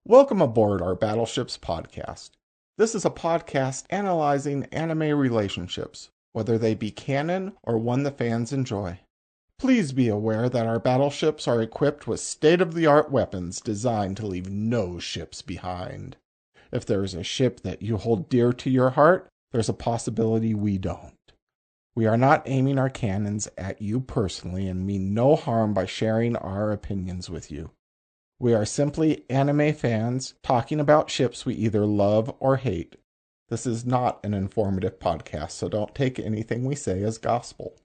Welcome aboard our Battleships podcast. This is a podcast analyzing anime relationships, whether they be canon or one the fans enjoy. Please be aware that our battleships are equipped with state-of-the-art weapons designed to leave no ships behind. If there is a ship that you hold dear to your heart, there's a possibility we don't. We are not aiming our cannons at you personally and mean no harm by sharing our opinions with you. We are simply anime fans talking about ships we either love or hate. This is not an informative podcast, so don't take anything we say as gospel.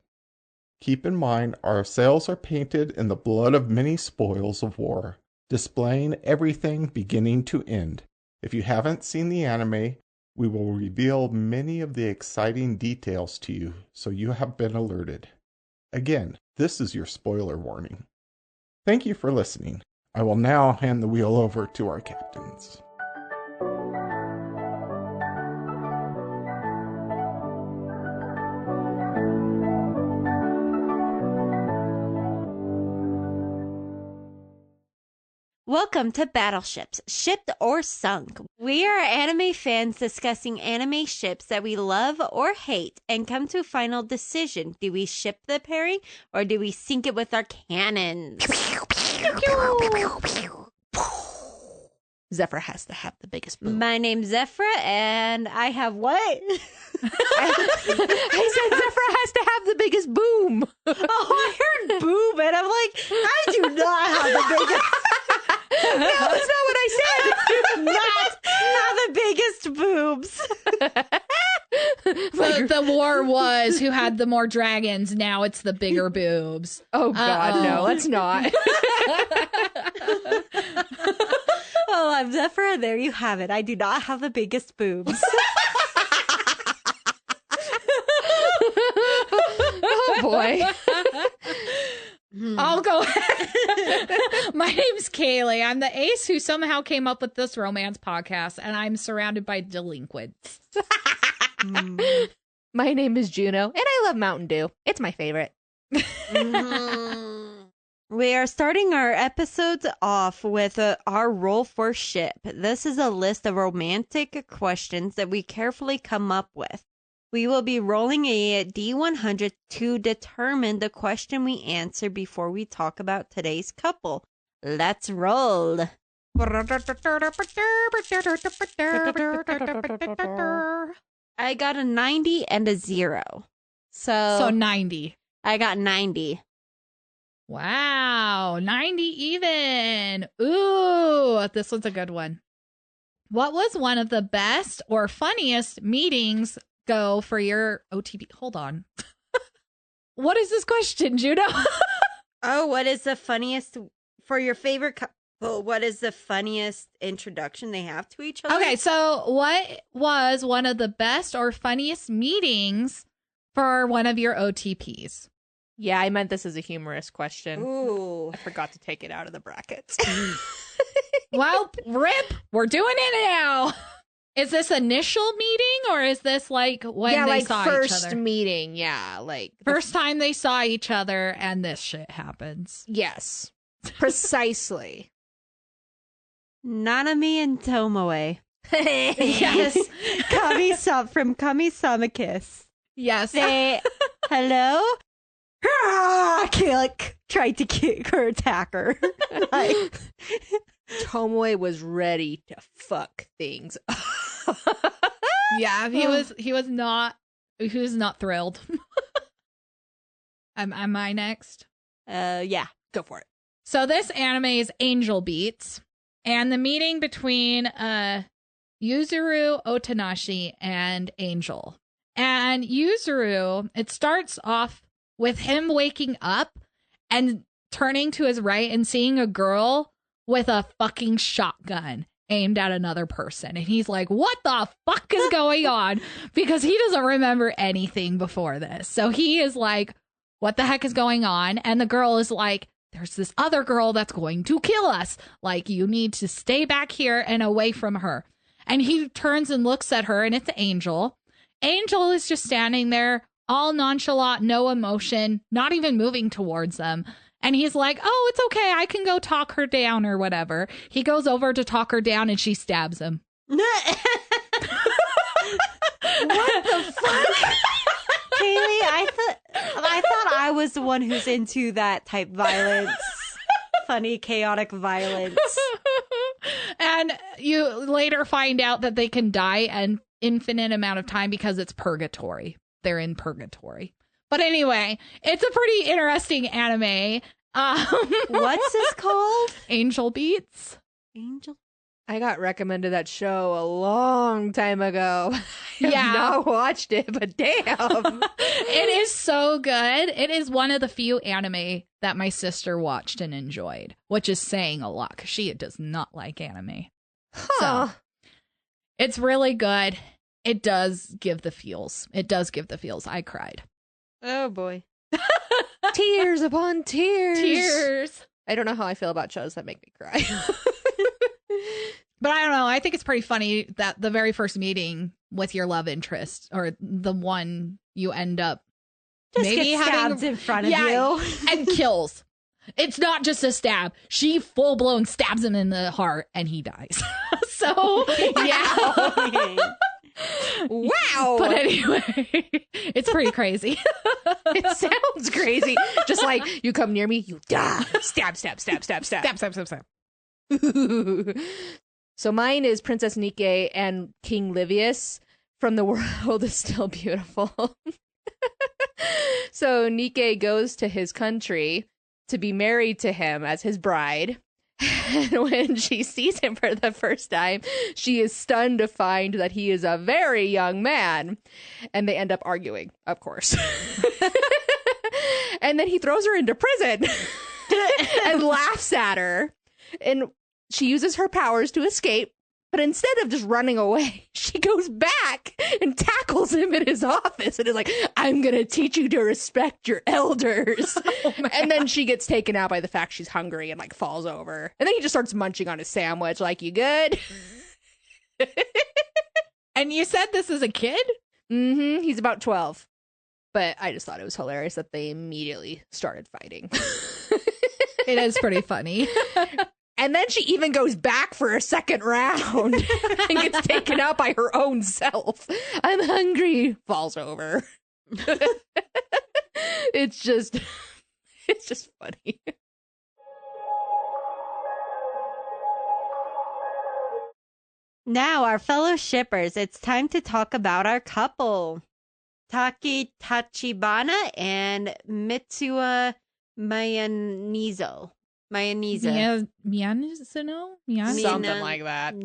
Keep in mind, our sails are painted in the blood of many spoils of war, displaying everything beginning to end. If you haven't seen the anime, we will reveal many of the exciting details to you, so you have been alerted. Again, this is your spoiler warning. Thank you for listening. I will now hand the wheel over to our captains. Welcome to Battleships, Shipped or Sunk. We are anime fans discussing anime ships that we love or hate and come to a final decision. Do we ship the pairing or do we sink it with our cannons? Zephyr has to have the biggest boom. My name's Zephyr and I have what? I said Zephyr has to have the biggest boom. Oh, I heard boom and I'm like, I do not have the biggest... No, that's not what I said. I do not have the biggest boobs. The war was who had the more dragons. Now it's the bigger boobs. Oh, God, no, let's not. Oh, I'm Zephyr, and there you have it. I do not have the biggest boobs. Oh, boy. I'll go ahead. My name's Kaylee. I'm the ace who somehow came up with this romance podcast, and I'm surrounded by delinquents. My name is Juno, and I love Mountain Dew. It's my favorite. We are starting our episodes off with our role for ship. This is a list of romantic questions that we carefully come up with. We will be rolling a D100 to determine the question we answer before we talk about today's couple. Let's roll. I got a 90 and a 0. So 90. I got 90. Wow, 90 even. Ooh, this one's a good one. What was one of the best or funniest meetings go for your OTP? Hold on. What is this question, Juno? Oh, what is the funniest for your favorite couple? What is the funniest introduction they have to each other? Okay, so what was one of the best or funniest meetings for one of your OTPs? Yeah, I meant this as a humorous question. Ooh. I forgot to take it out of the brackets. Well, rip, we're doing it now. Is this initial meeting or is this like when they saw each other? Meeting, yeah, like First time they saw each other and this shit happens. yes, precisely. Nanami and Tomoe. Yes. From Kamisama Kiss. Yes. Say, hello? Tried to kick her, attack her. Like, Tomoe was ready to fuck things up. Yeah, he was not thrilled. Am I next? yeah. Go for it. So this anime is Angel Beats, and the meeting between Yuzuru Otanashi and Angel. And Yuzuru, it starts off with him waking up and turning to his right and seeing a girl with a fucking shotgun aimed at another person. And he's like, what the fuck is going on? Because he doesn't remember anything before this. So he is like, what the heck is going on? And the girl is like, there's this other girl that's going to kill us. Like, you need to stay back here and away from her. And he turns and looks at her, and it's Angel. Angel is just standing there, all nonchalant, no emotion, not even moving towards them. And he's like, oh, it's okay. I can go talk her down or whatever. He goes over to talk her down and she stabs him. What the fuck? Kaylee, I thought I was the one who's into that type violence. Funny, chaotic violence. And you later find out that they can die an infinite amount of time because it's purgatory. They're in purgatory. But anyway, it's a pretty interesting anime. What's this called? Angel Beats. Angel? I got recommended that show a long time ago. I have not watched it, but damn. It is so good. It is one of the few anime that my sister watched and enjoyed, which is saying a lot because she does not like anime. Huh. So it's really good. It does give the feels. I cried. Oh, boy. Tears upon tears. Tears. I don't know how I feel about shows that make me cry. But I don't know. I think it's pretty funny that the very first meeting with your love interest, or the one you end up Just maybe get stabbed in front of you. and kills. It's not just a stab. She full blown stabs him in the heart and he dies. So, yeah. Wow. But anyway, it's pretty crazy. It sounds crazy. Just like, you come near me, you die. Stab, stab, stab, stab, stab. Stab. So mine is Princess Nike and King Livius from The World is Still Beautiful. So Nike goes to his country to be married to him as his bride. And when she sees him for the first time, she is stunned to find that he is a very young man. And they end up arguing, of course. And then he throws her into prison and laughs at her. And she uses her powers to escape. But instead of just running away, she goes back and tackles him in his office and is like, I'm going to teach you to respect your elders. Oh, and then she gets taken out by the fact she's hungry and like falls over. And then he just starts munching on his sandwich like, you good? And you said this is a kid? Mm-hmm. He's about 12. But I just thought it was hilarious that they immediately started fighting. It is pretty funny. And then she even goes back for a second round and gets taken out by her own self. I'm hungry. Falls over. It's just funny. Now, our fellow shippers, it's time to talk about our couple. Taki Tachibana and Mitsuha Miyamizu. Miyamizu? Something like that.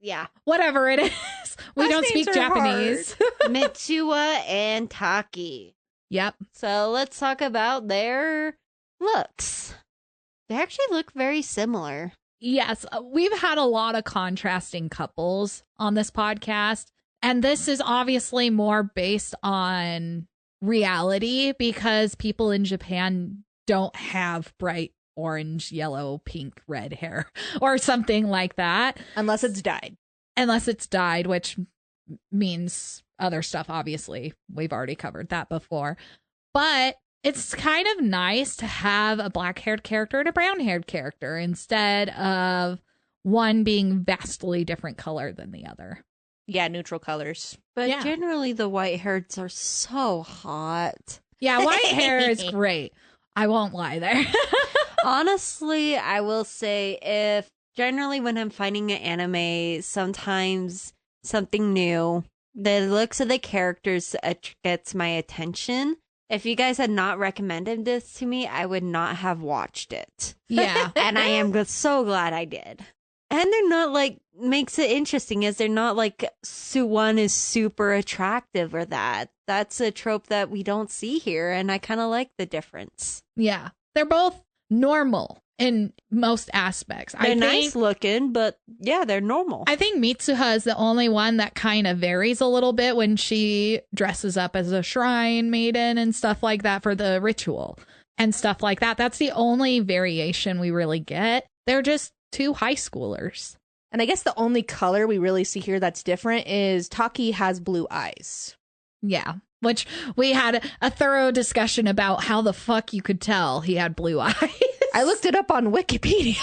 Yeah. Whatever it is. We don't speak Japanese. Mitsuha and Taki. Yep. So let's talk about their looks. They actually look very similar. Yes. We've had a lot of contrasting couples on this podcast. And this is obviously more based on reality because people in Japan don't have bright orange, yellow, pink, red hair or something like that. Unless it's dyed. Which means other stuff, obviously. We've already covered that before. But it's kind of nice to have a black-haired character and a brown-haired character instead of one being vastly different color than the other. Yeah, neutral colors. But Yeah. generally the white hairs are so hot. Yeah, white hair is great. I won't lie there. Honestly, I will say if generally when I'm finding an anime, sometimes something new, the looks of the characters gets my attention. If you guys had not recommended this to me, I would not have watched it. Yeah. And I am so glad I did. And they're not like, makes it interesting is they're not like one is super attractive or that. That's a trope that we don't see here. And I kind of like the difference. Yeah. They're both normal in most aspects. They're nice looking, but yeah, they're normal. I think Mitsuha is the only one that kind of varies a little bit when she dresses up as a shrine maiden and stuff like that for the ritual and stuff like that. That's the only variation we really get. They're just two high schoolers. And I guess the only color we really see here that's different is Taki has blue eyes. Yeah. which we had a thorough discussion about how the fuck you could tell he had blue eyes. I looked it up on Wikipedia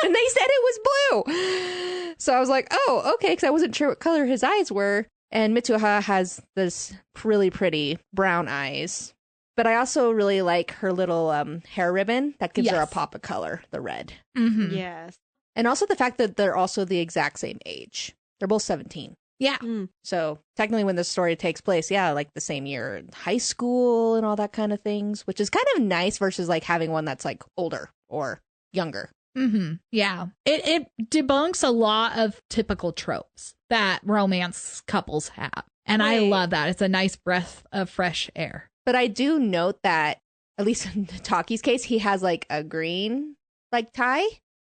and they said it was blue. So I was like, oh, okay, because I wasn't sure what color his eyes were. And Mitsuha has this really pretty brown eyes. But I also really like her little hair ribbon that gives her a pop of color, the red. Mm-hmm. Yes. And also the fact that they're also the exact same age. They're both 17. Yeah. So technically when the story takes place, like the same year in high school and all that kind of things, which is kind of nice versus like having one that's like older or younger. Mm-hmm. Yeah. It debunks a lot of typical tropes that romance couples have. And I love that. It's a nice breath of fresh air. But I do note that, at least in Taki's case, he has like a green like tie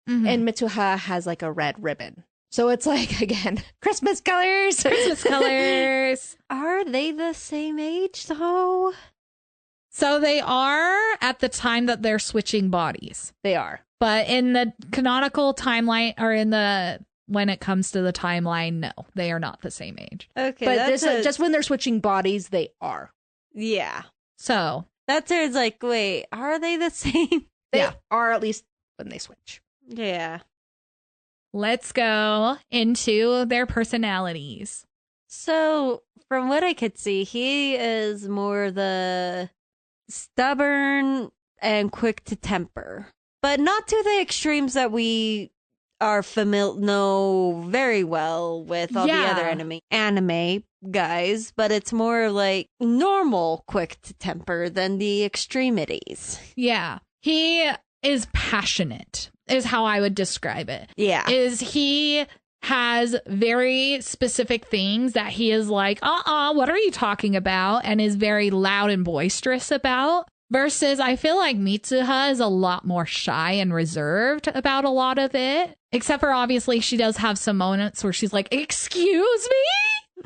and Mitsuha has like a red ribbon. So it's like, again, Christmas colors. Christmas colors. Are they the same age though? So they are at the time that they're switching bodies. They are. But in the canonical timeline, or when it comes to the timeline, no, they are not the same age. Okay. But just when they're switching bodies, they are. Yeah. So That's where it's like, wait, are they the same? They are, at least when they switch. Yeah. let's go into their personalities. So, from what I could see, he is more the stubborn and quick to temper, but not to the extremes that we are know very well with all the other anime guys, but it's more like normal quick to temper than the extremities. Yeah. He is passionate, is how I would describe it. Yeah. Is he has very specific things that he is like, what are you talking about? And is very loud and boisterous about. Versus I feel like Mitsuha is a lot more shy and reserved about a lot of it. Except for obviously she does have some moments where she's like, excuse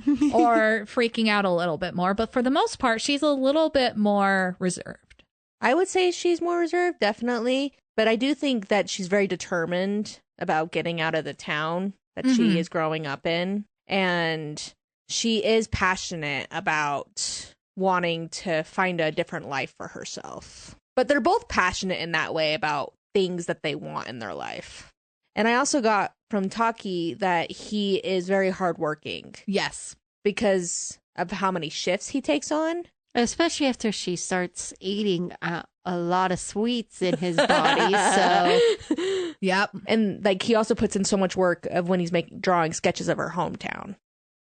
me? Or freaking out a little bit more. But for the most part, she's a little bit more reserved. I would say she's more reserved, definitely. But I do think that she's very determined about getting out of the town that she is growing up in. And she is passionate about wanting to find a different life for herself. But they're both passionate in that way about things that they want in their life. And I also got from Taki that he is very hardworking. Yes. Because of how many shifts he takes on. Especially after she starts eating a lot of sweets in his body. So, yep. And like he also puts in so much work of when he's drawing sketches of her hometown.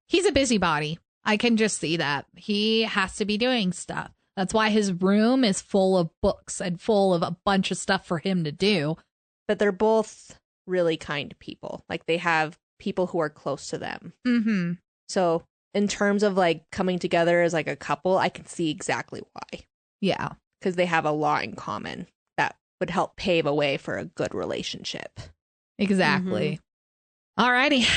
He's a busybody. I can just see that. He has to be doing stuff. That's why his room is full of books and full of a bunch of stuff for him to do. But they're both really kind people. Like they have people who are close to them. Mm-hmm. So in terms of like coming together as like a couple, I can see exactly why. Yeah. Because they have a lot in common that would help pave a way for a good relationship. Exactly. Alrighty.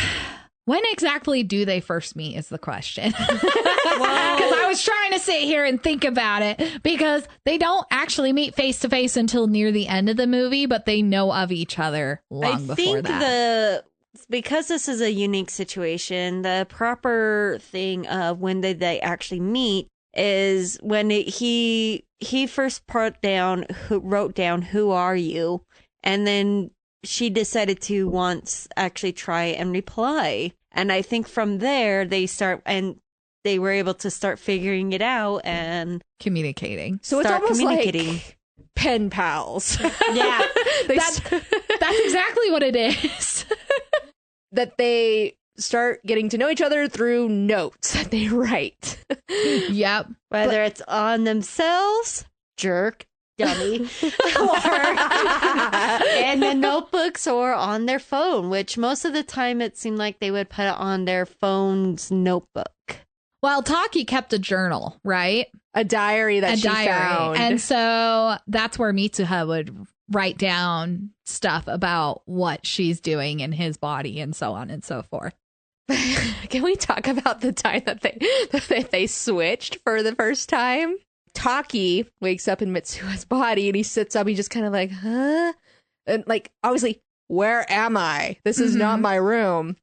When exactly do they first meet is the question. Because I was trying to sit here and think about it, because they don't actually meet face to face until near the end of the movie, but they know of each other long before that. Because this is a unique situation, the proper thing of when they actually meet is when he first wrote down who are you, and then she decided to once actually try and reply. And I think from there they were able to start figuring it out and communicating. So it's almost like pen pals. Yeah. That's exactly what it is. That they start getting to know each other through notes that they write. Yep. Whether it's on themselves, jerk, dummy, or in the notebooks or on their phone, which most of the time it seemed like they would put it on their phone's notebook. Well, Taki kept a journal, right? A diary that she found. And so that's where Mitsuha would write down stuff about what she's doing in his body and so on and so forth. Can we talk about the time that they switched for the first time? Taki wakes up in Mitsuha's body and he sits up. He's just kind of like, huh? And like, obviously, where am I? This is not my room.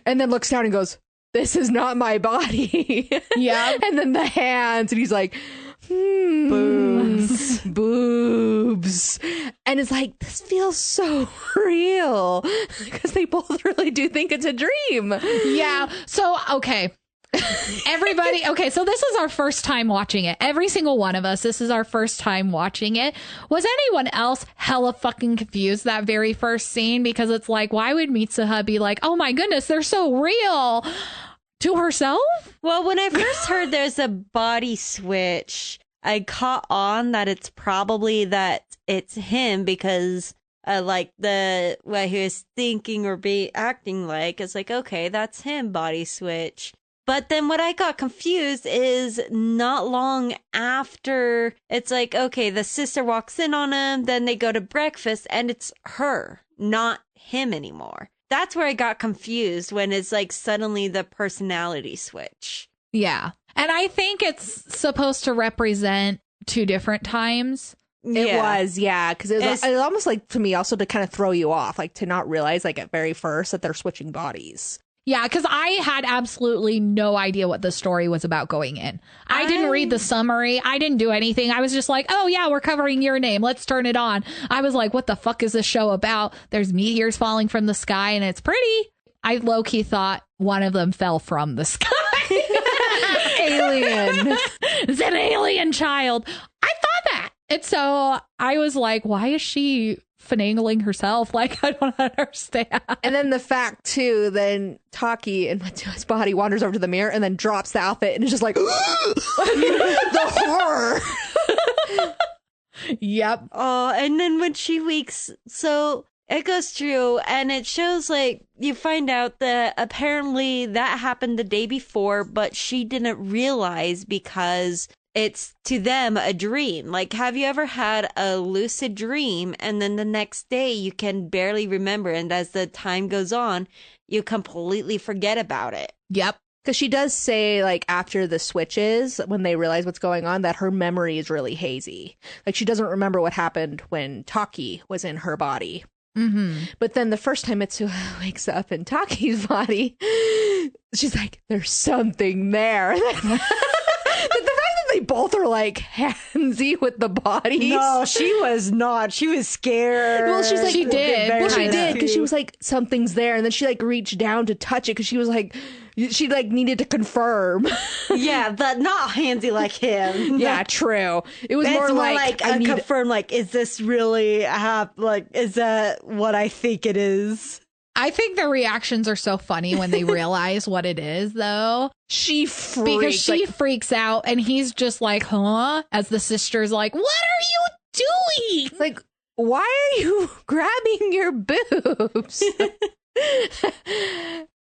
And then looks down and goes, this is not my body. Yeah. And then the hands, and he's like, boobs. And it's like, this feels so real because they both really do think it's a dream. Yeah. So, okay. Everybody, okay, so this is our first time watching it. Every single one of us, this is our first time watching it. Was anyone else hella fucking confused that very first scene? Because it's like, why would Mitsuha be like, oh my goodness, they're so real to herself? Well, when I first heard there's a body switch, I caught on that it's probably that it's him because like what he was thinking or acting like, it's like, okay, that's him, body switch. But then what I got confused is not long after, it's like, okay, the sister walks in on him, then they go to breakfast, and it's her, not him anymore. That's where I got confused when it's like suddenly the personality switch. Yeah. And I think it's supposed to represent two different times. It was, yeah, because it was almost like, to me, also to kind of throw you off, like to not realize, like at very first, that they're switching bodies. Yeah, because I had absolutely no idea what the story was about going in. I didn't read the summary. I didn't do anything. I was just like, oh, yeah, we're covering Your Name. Let's turn it on. I was like, what the fuck is this show about? There's meteors falling from the sky and it's pretty. I low-key thought one of them fell from the sky. Alien. It's an alien child. I thought that. And so I was like, why is she finagling herself? Like, I don't understand. And then the fact, too, then Taki in Mitsuha's body wanders over to the mirror and then drops the outfit and is just like, the horror. Yep. Oh, and then when she wakes, so it goes through and it shows like you find out that apparently that happened the day before, but she didn't realize because it's to them a dream. Like, have you ever had a lucid dream and then the next day you can barely remember, and as the time goes on, you completely forget about it? Yep. Because she does say, like, after the switches, when they realize what's going on, that her memory is really hazy. Like, she doesn't remember what happened when Taki was in her body. Mm-hmm. But then the first time Mitsuha wakes up in Taki's body, she's like, there's something there. The fact that they both are like handsy with the bodies. No, she was not. She was scared. Well, she's like, she did. Well, she did, because she was like, something's there. And then she like reached down to touch it because she was like, she like needed to confirm. Yeah, but not handsy like him. Yeah, true. It was It's more like confirm, like, is this really like, is that what I think it is? I think their reactions are so funny when they realize what it is, though. She freaks. Because she freaks out and he's just like, huh? As the sister's like, what are you doing? Like, why are you grabbing your boobs?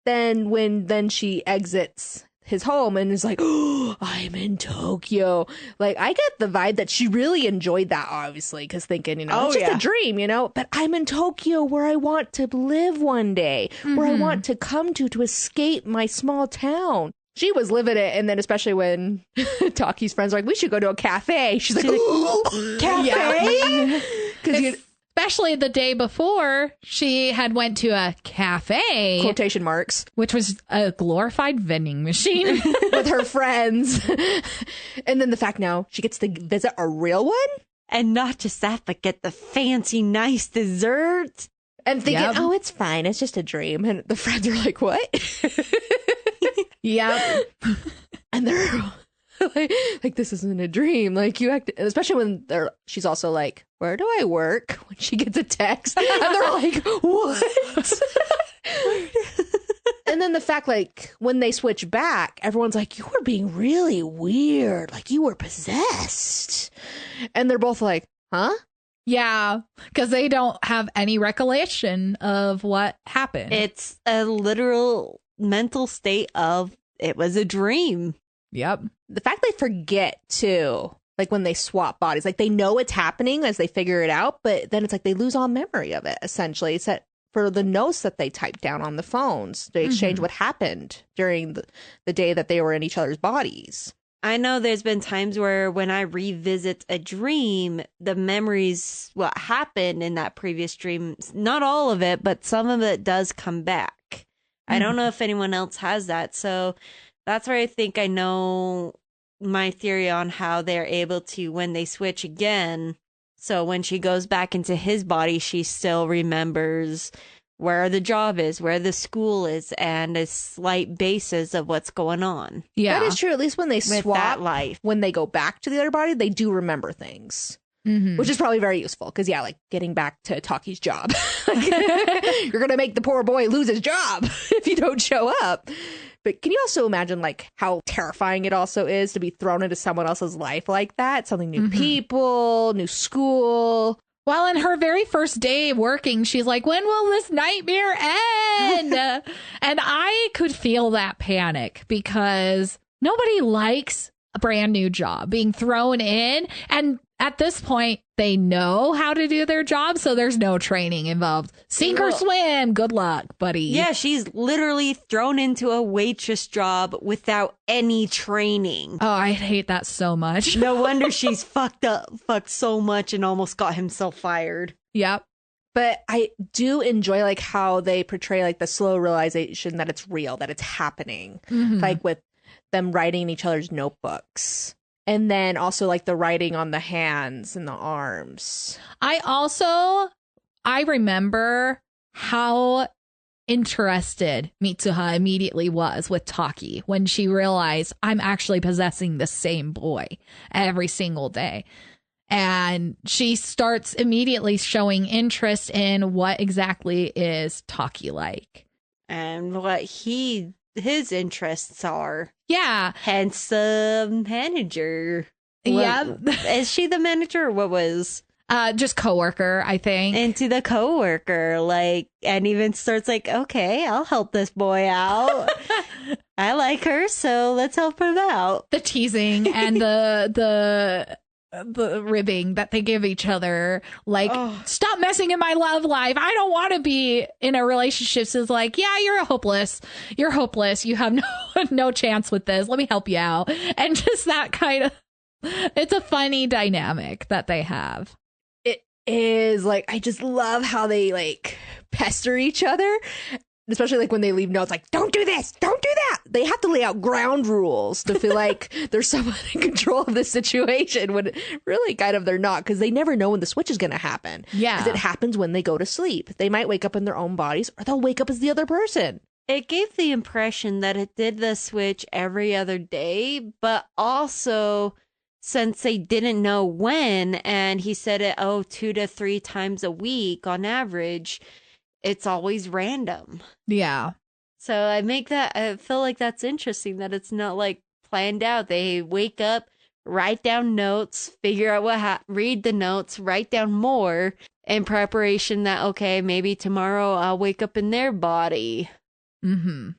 Then she exits his home and is like, oh, I'm in Tokyo. Like, I get the vibe that she really enjoyed that, obviously, because thinking, it's just a dream, but I'm in Tokyo where I want to live one day, where I want to come to escape my small town. She was living it, and then especially when Taki's friends are like, we should go to a cafe. She's like, oh, cafe? Because especially the day before, she had went to a cafe. Quotation marks. Which was a glorified vending machine. With her friends. And then the fact now she gets to visit a real one. And not just that, but get the fancy, nice dessert. And thinking, oh, it's fine. It's just a dream. And the friends are like, what? Yep. And they're like, this isn't a dream. Like, you act, especially when she's also like, where do I work? When she gets a text. And they're like, what? And then the fact, like, when they switch back, everyone's like, you were being really weird. Like, you were possessed. And they're both like, huh? Yeah, because they don't have any recollection of what happened. It's a literal mental state of it was a dream. Yep. The fact they forget, too, like when they swap bodies, like they know it's happening as they figure it out, but then it's like they lose all memory of it, essentially. It's that for the notes that they typed down on the phones, they exchange what happened during the day that they were in each other's bodies. I know there's been times where when I revisit a dream, the memories, what happened in that previous dream, not all of it, but some of it does come back. I don't know if anyone else has that. So that's where I think I know my theory on how they're able to, when they switch again. So when she goes back into his body, she still remembers where the job is, where the school is, and a slight basis of what's going on. Yeah. That is true. At least when they with swap, that life. when they go back to the other body, they do remember things. Mhm. Which is probably very useful because, yeah, like getting back to Taki's job. You're going to make the poor boy lose his job if you don't show up. But can you also imagine, like, how terrifying it also is to be thrown into someone else's life like that? Something new people, new school. Well, in her very first day working, she's like, when will this nightmare end? And I could feel that panic because nobody likes a brand new job being thrown in. And at this point, they know how to do their job, so there's no training involved. Sink or swim. Good luck, buddy. Yeah, she's literally thrown into a waitress job without any training. Oh, I hate that so much. No wonder she's fucked so much and almost got himself fired. Yep. But I do enjoy, like, how they portray, like, the slow realization that it's real, that it's happening. Like, with them writing in each other's notebooks. And then also, like, the writing on the hands and the arms. I remember how interested Mitsuha immediately was with Taki when she realized I'm actually possessing the same boy every single day. And she starts immediately showing interest in what exactly is Taki like. And what his interests are. Yeah. Handsome manager. Yeah. Is she the manager or what was? Just coworker, I think. Into the coworker, like, and even starts like, okay, I'll help this boy out. I like her, so let's help him out. The teasing and the ribbing that they give each other, like, stop messing in my love life. I don't want to be in a relationship. So it's like, yeah, you're hopeless. You have no chance with this. Let me help you out. And just that kind of, it's a funny dynamic that they have. Is like, I just love how they, like, pester each other, especially like when they leave notes like, don't do this, don't do that. They have to lay out ground rules to feel like there's someone in control of the situation when really kind of they're not, because they never know when the switch is going to happen. Yeah, because it happens when they go to sleep. They might wake up in their own bodies, or they'll wake up as the other person. It gave the impression that it did the switch every other day, but also, since they didn't know when, and he said it 2 to 3 times a week on average, it's always random. Yeah. So I feel like that's interesting that it's not like planned out. They wake up, write down notes, figure out read the notes, write down more in preparation that, okay, maybe tomorrow I'll wake up in their body. Mm-hmm.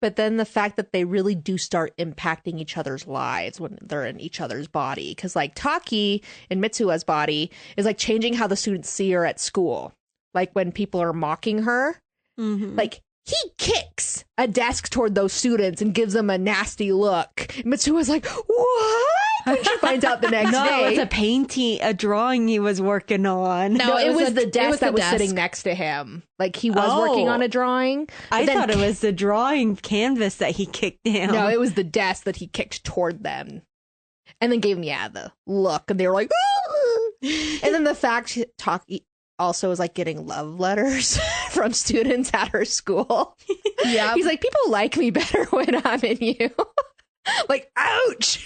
But then the fact that they really do start impacting each other's lives when they're in each other's body. Because, like, Taki in Mitsuha's body is, like, changing how the students see her at school. Like, when people are mocking her, like, he kicks a desk toward those students and gives them a nasty look. Mitsuha's like, what? When she finds out the next day. It's a drawing he was working on. No, it was the desk that was sitting next to him. Like, he was working on a drawing. I thought it was the drawing canvas that he kicked down. No, it was the desk that he kicked toward them. And then gave him, the look. And they were like, and then the fact Taki also is, like, getting love letters from students at her school. Yeah. He's like, people like me better when I'm in you. Like, ouch.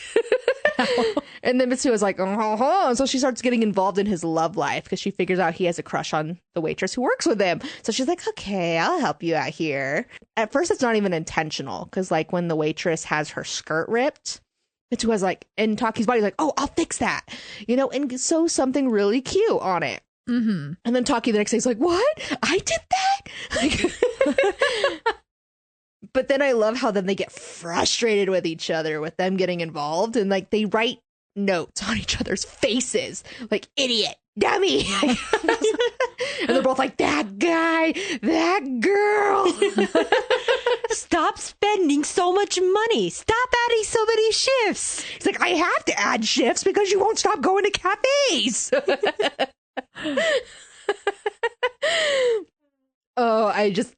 And then Mitsuha was like, and so she starts getting involved in his love life because she figures out he has a crush on the waitress who works with him. So she's like, okay, I'll help you out here. At first, it's not even intentional because, like, when the waitress has her skirt ripped, Mitsuha's like, in Taki's body, like, oh, I'll fix that, and sew something really cute on it. And then Taki the next day is like, what? I did that? Like, but then I love how then they get frustrated with each other with them getting involved, and, like, they write notes on each other's faces, like, idiot, dummy. And they're both like, that guy, that girl. Stop spending so much money. Stop adding so many shifts. He's like, I have to add shifts because you won't stop going to cafes. Oh,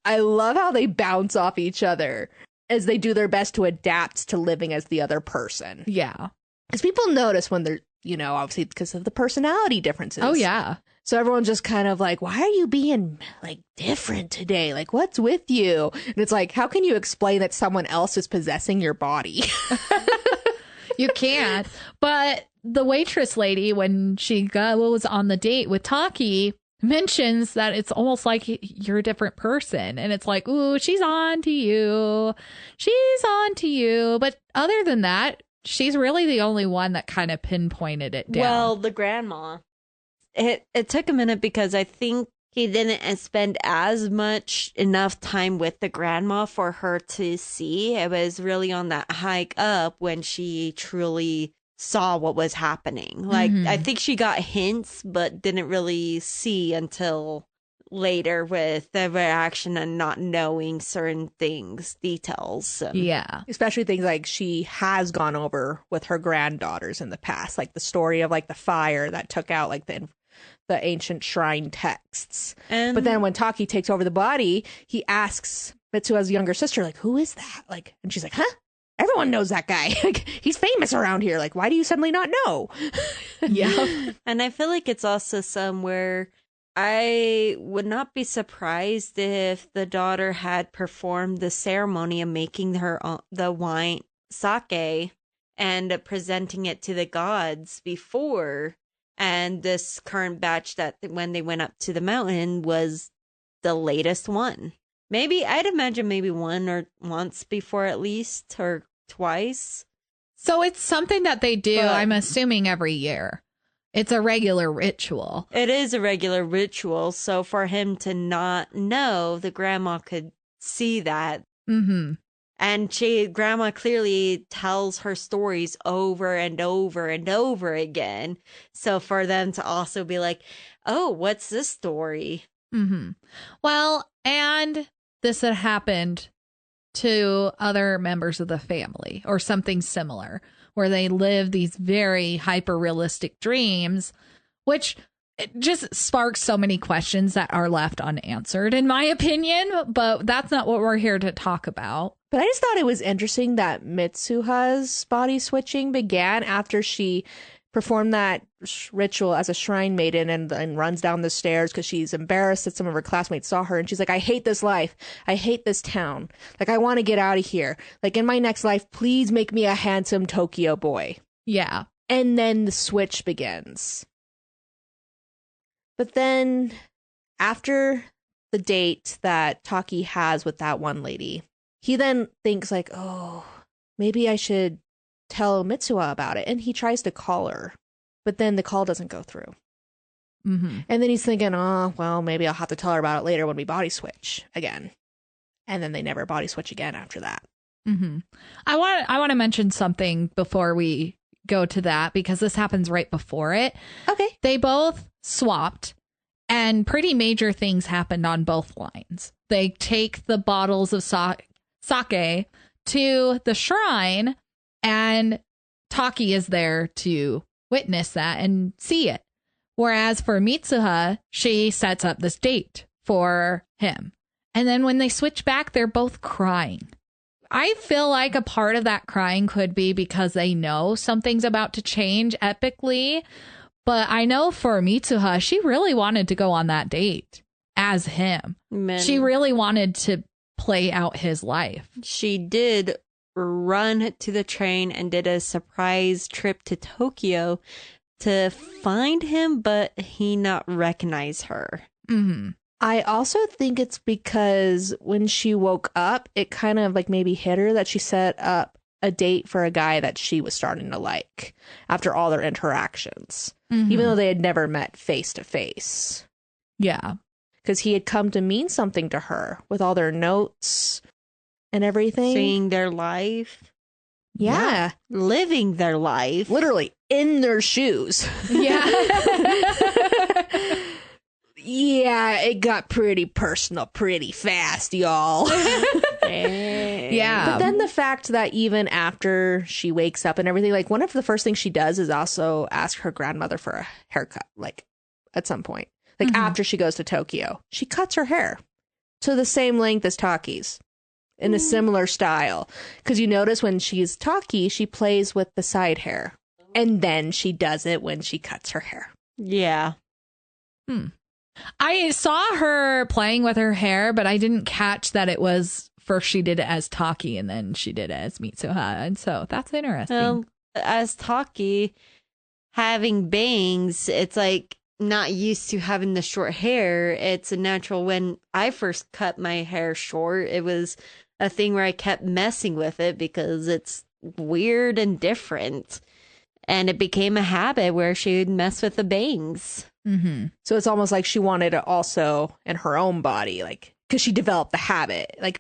I love how they bounce off each other as they do their best to adapt to living as the other person. Yeah. Because people notice when they're, obviously because of the personality differences. Oh, yeah. So everyone's just kind of like, why are you being like different today? Like, what's with you? And it's like, how can you explain that someone else is possessing your body? You can't. But the waitress lady, when she goes on the date with Taki, mentions that it's almost like you're a different person. And it's like, ooh, she's on to you. She's on to you. But other than that, she's really the only one that kind of pinpointed it down. Well, the grandma. It took a minute because I think he didn't spend as much enough time with the grandma for her to see. It was really on that hike up when she truly saw what was happening. Like, I think she got hints, but didn't really see until later with the reaction and not knowing certain things, details. Yeah. Especially things like she has gone over with her granddaughters in the past, like the story of like the fire that took out like the ancient shrine texts. But then when Taki takes over the body, he asks Mitsuha's younger sister, like, who is that? Like, and she's like, huh? Everyone knows that guy. Like, he's famous around here. Like, why do you suddenly not know? Yeah. And I feel like it's also somewhere I would not be surprised if the daughter had performed the ceremony of making her the wine sake and presenting it to the gods before. And this current batch that when they went up to the mountain was the latest one. Maybe, I'd imagine maybe one or once before at least, or twice. So it's something that they do, I'm assuming, every year. It's a regular ritual. It is a regular ritual. So for him to not know, the grandma could see that. Mm-hmm. And grandma clearly tells her stories over and over and over again. So for them to also be like, oh, what's this story? Mm-hmm. Well, and this had happened to other members of the family or something similar, where they live these very hyper realistic dreams, which it just sparks so many questions that are left unanswered, in my opinion. But that's not what we're here to talk about. But I just thought it was interesting that Mitsuha's body switching began after she performed that ritual as a shrine maiden and runs down the stairs because she's embarrassed that some of her classmates saw her. And she's like, I hate this life. I hate this town. Like, I want to get out of here. Like, in my next life, please make me a handsome Tokyo boy. Yeah. And then the switch begins. But then after the date that Taki has with that one lady, he then thinks like, oh, maybe I should tell Mitsuha about it. And he tries to call her, but then the call doesn't go through. Mm-hmm. And then he's thinking, oh, well, maybe I'll have to tell her about it later when we body switch again. And then they never body switch again after that. Mm-hmm. I want to mention something before we go to that, because this happens right before it. Okay. They both swapped and pretty major things happened on both lines. They take the bottles of sake to the shrine, and Taki is there to witness that and see it. Whereas for Mitsuha, she sets up this date for him. And then when they switch back, they're both crying. I feel like a part of that crying could be because they know something's about to change epically. But I know for Mitsuha, she really wanted to go on that date as him. She really wanted to play out his life. She did run to the train and did a surprise trip to Tokyo to find him, but he not recognize her. Mm-hmm. I also think it's because when she woke up, it kind of like maybe hit her that she set up a date for a guy that she was starting to like after all their interactions, even though they had never met face to face. Yeah. Because he had come to mean something to her with all their notes and everything. Seeing their life. Yeah. Living their life. Literally in their shoes. Yeah. Yeah, it got pretty personal pretty fast, y'all. Yeah. But then the fact that even after she wakes up and everything, like one of the first things she does is also ask her grandmother for a haircut, like at some point. Like after she goes to Tokyo, she cuts her hair. to the same length as Taki's in a similar style. Because you notice when she's Taki, she plays with the side hair. And then she does it when she cuts her hair. Yeah. I saw her playing with her hair, but I didn't catch that it was first she did it as Taki and then she did it as Mitsuha. And so that's interesting. Well, as Taki, having bangs, it's like not used to having the short hair. It's a natural. When I first cut my hair short, it was a thing where I kept messing with it because it's weird and different. And it became a habit where she would mess with the bangs. Mm-hmm. So it's almost like she wanted it also in her own body, like, because she developed the habit, like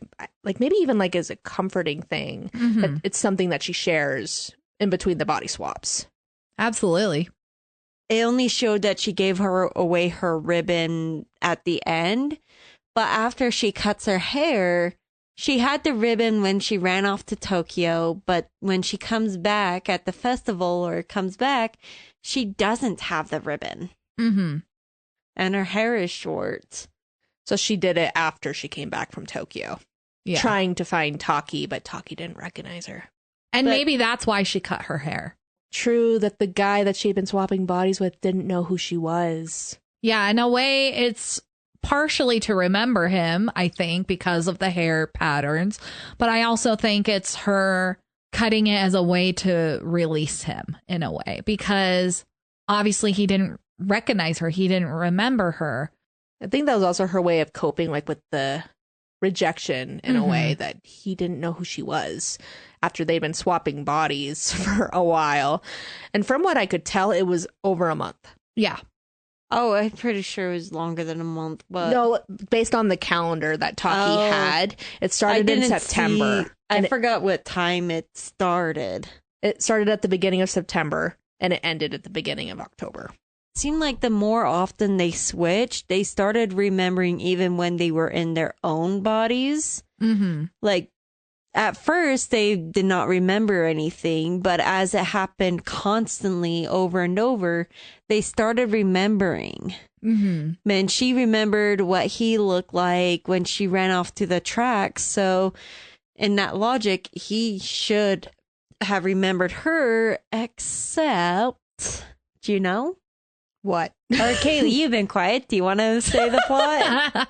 maybe even like as a comforting thing. But it's something that she shares in between the body swaps. Absolutely. It only showed that she gave her away her ribbon at the end. But after she cuts her hair, she had the ribbon when she ran off to Tokyo. But when she comes back at the festival or comes back, she doesn't have the ribbon. Mm-hmm. And her hair is short. So she did it after she came back from Tokyo, trying to find Taki, but Taki didn't recognize her. And maybe that's why she cut her hair. True that the guy that she'd been swapping bodies with didn't know who she was. Yeah, in a way, it's partially to remember him, I think, because of the hair patterns. But I also think it's her cutting it as a way to release him in a way, because obviously he didn't recognize her. He didn't remember her. I think that was also her way of coping, like with the rejection in a way that he didn't know who she was after they'd been swapping bodies for a while. And from what I could tell, it was over a month. Yeah. Oh, I'm pretty sure it was longer than a month. But No, based on the calendar that Taki had, it started in September. I forgot what time it started. It started at the beginning of September and it ended at the beginning of October. Seemed like the more often they switched, they started remembering even when they were in their own bodies. Mm-hmm. Like, at first, they did not remember anything, but as it happened constantly over and over, they started remembering. Mm-hmm. And she remembered what he looked like when she ran off to the track. So, in that logic, he should have remembered her, except, do you know? What? Or Kaylee, you've been quiet. Do you want to say the plot?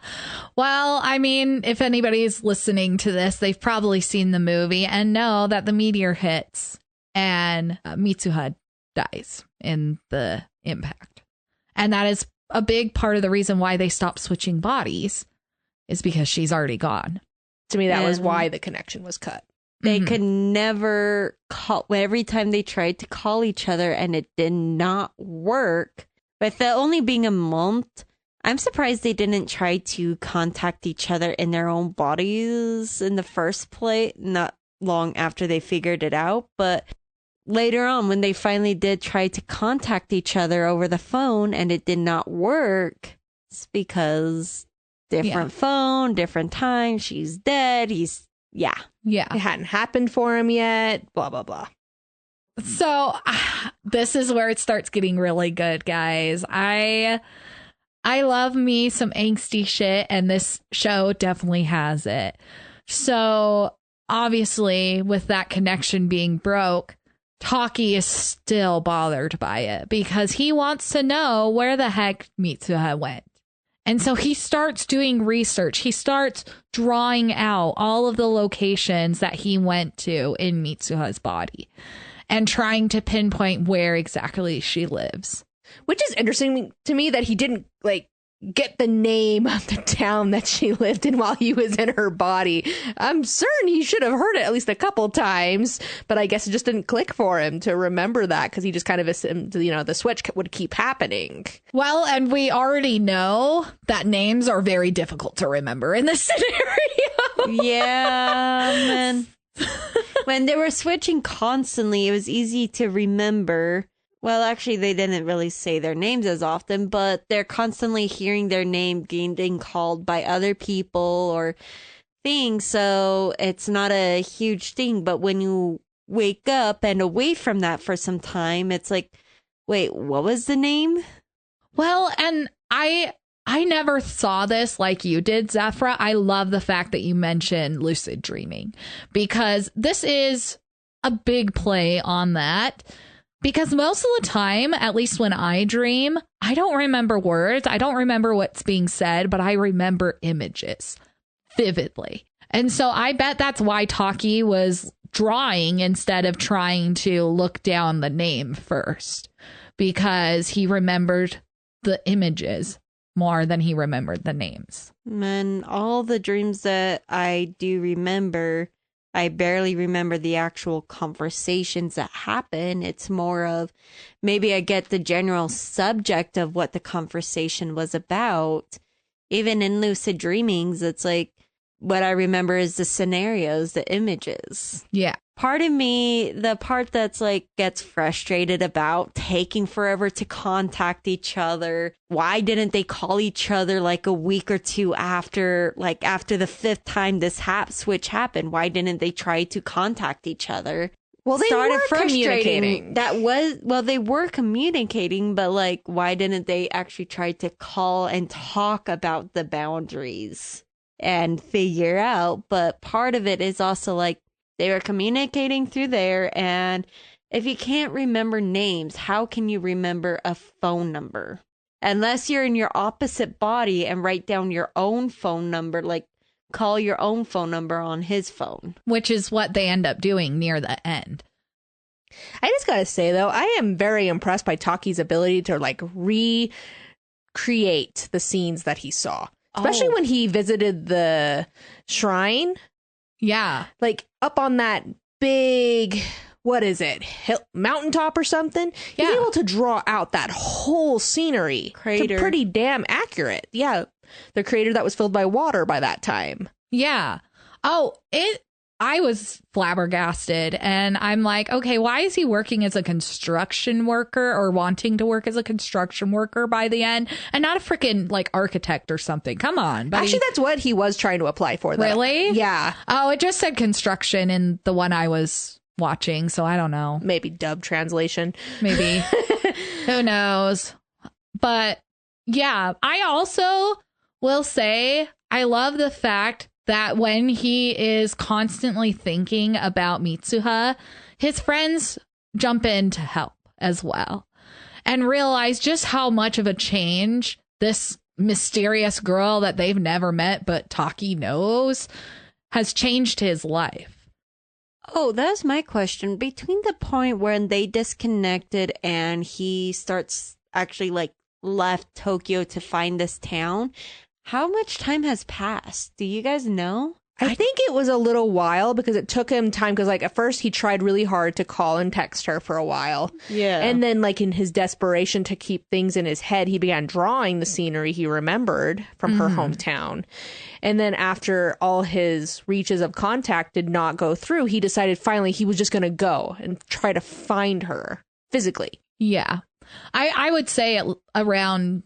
Well, I mean, if anybody's listening to this, they've probably seen the movie and know that the meteor hits and Mitsuha dies in the impact. And that is a big part of the reason why they stopped switching bodies, is because she's already gone. To me, that was why the connection was cut. They could never call. Every time they tried to call each other and it did not work. With it only being a month, I'm surprised they didn't try to contact each other in their own bodies in the first place, not long after they figured it out. But later on, when they finally did try to contact each other over the phone and it did not work, it's because different phone, different time, she's dead, yeah. It hadn't happened for him yet, blah, blah, blah. So this is where it starts getting really good, guys. I love me some angsty shit, and this show definitely has it. So obviously, with that connection being broke, Taki is still bothered by it because he wants to know where the heck Mitsuha went. And so he starts doing research. He starts drawing out all of the locations that he went to in Mitsuha's body and trying to pinpoint where exactly she lives. Which is interesting to me that he didn't, like, get the name of the town that she lived in while he was in her body. I'm certain he should have heard it at least a couple times, but I guess it just didn't click for him to remember that because he just kind of assumed, the switch would keep happening. Well, and we already know that names are very difficult to remember in this scenario. Yeah, man. When they were switching constantly, it was easy to remember. Well, actually, they didn't really say their names as often, but they're constantly hearing their name getting called by other people or things. So it's not a huge thing. But when you wake up and away from that for some time, it's like, wait, what was the name? Well, and I I never saw this like you did, Zephyra. I love the fact that you mentioned lucid dreaming, because this is a big play on that. Because most of the time, at least when I dream, I don't remember words. I don't remember what's being said, but I remember images vividly. And so I bet that's why Taki was drawing instead of trying to look down the name first, because he remembered the images more than he remembered the names. And all the dreams that I do remember, I barely remember the actual conversations that happen. It's more of maybe I get the general subject of what the conversation was about. Even in lucid dreamings, it's like what I remember is the scenarios, the images. Yeah. Part of me, the part that's like gets frustrated about taking forever to contact each other. Why didn't they call each other like a week or two after, like after the fifth time this switch happened? Why didn't they try to contact each other? Well, they Started were communicating. They were communicating, but like, why didn't they actually try to call and talk about the boundaries and figure out? But part of it is also like, they were communicating through there, and if you can't remember names, how can you remember a phone number? Unless you're in your opposite body and write down your own phone number, like call your own phone number on his phone. Which is what they end up doing near the end. I just gotta say, though, I am very impressed by Taki's ability to like recreate the scenes that he saw. Especially when he visited the shrine. Yeah. Like up on that big, what is it, mountaintop or something? He's able to draw out that whole scenery. Crater. Pretty damn accurate. Yeah. The crater that was filled by water by that time. Yeah. I was flabbergasted, and I'm like, okay, why is he working as a construction worker or wanting to work as a construction worker by the end and not a freaking like architect or something? Come on. Buddy. Actually, that's what he was trying to apply for. Really? Yeah. Oh, it just said construction in the one I was watching, so I don't know. Maybe dub translation. Maybe. Who knows? But yeah, I also will say I love the fact that when he is constantly thinking about Mitsuha, his friends jump in to help as well and realize just how much of a change this mysterious girl that they've never met but Taki knows has changed his life. Oh, that's my question. Between the point when they disconnected and he starts actually like left Tokyo to find this town, how much time has passed? Do you guys know? I think it was a little while because it took him time because like at first he tried really hard to call and text her for a while. Yeah. And then like in his desperation to keep things in his head, he began drawing the scenery he remembered from her hometown. And then after all his reaches of contact did not go through, he decided finally he was just going to go and try to find her physically. Yeah. I would say around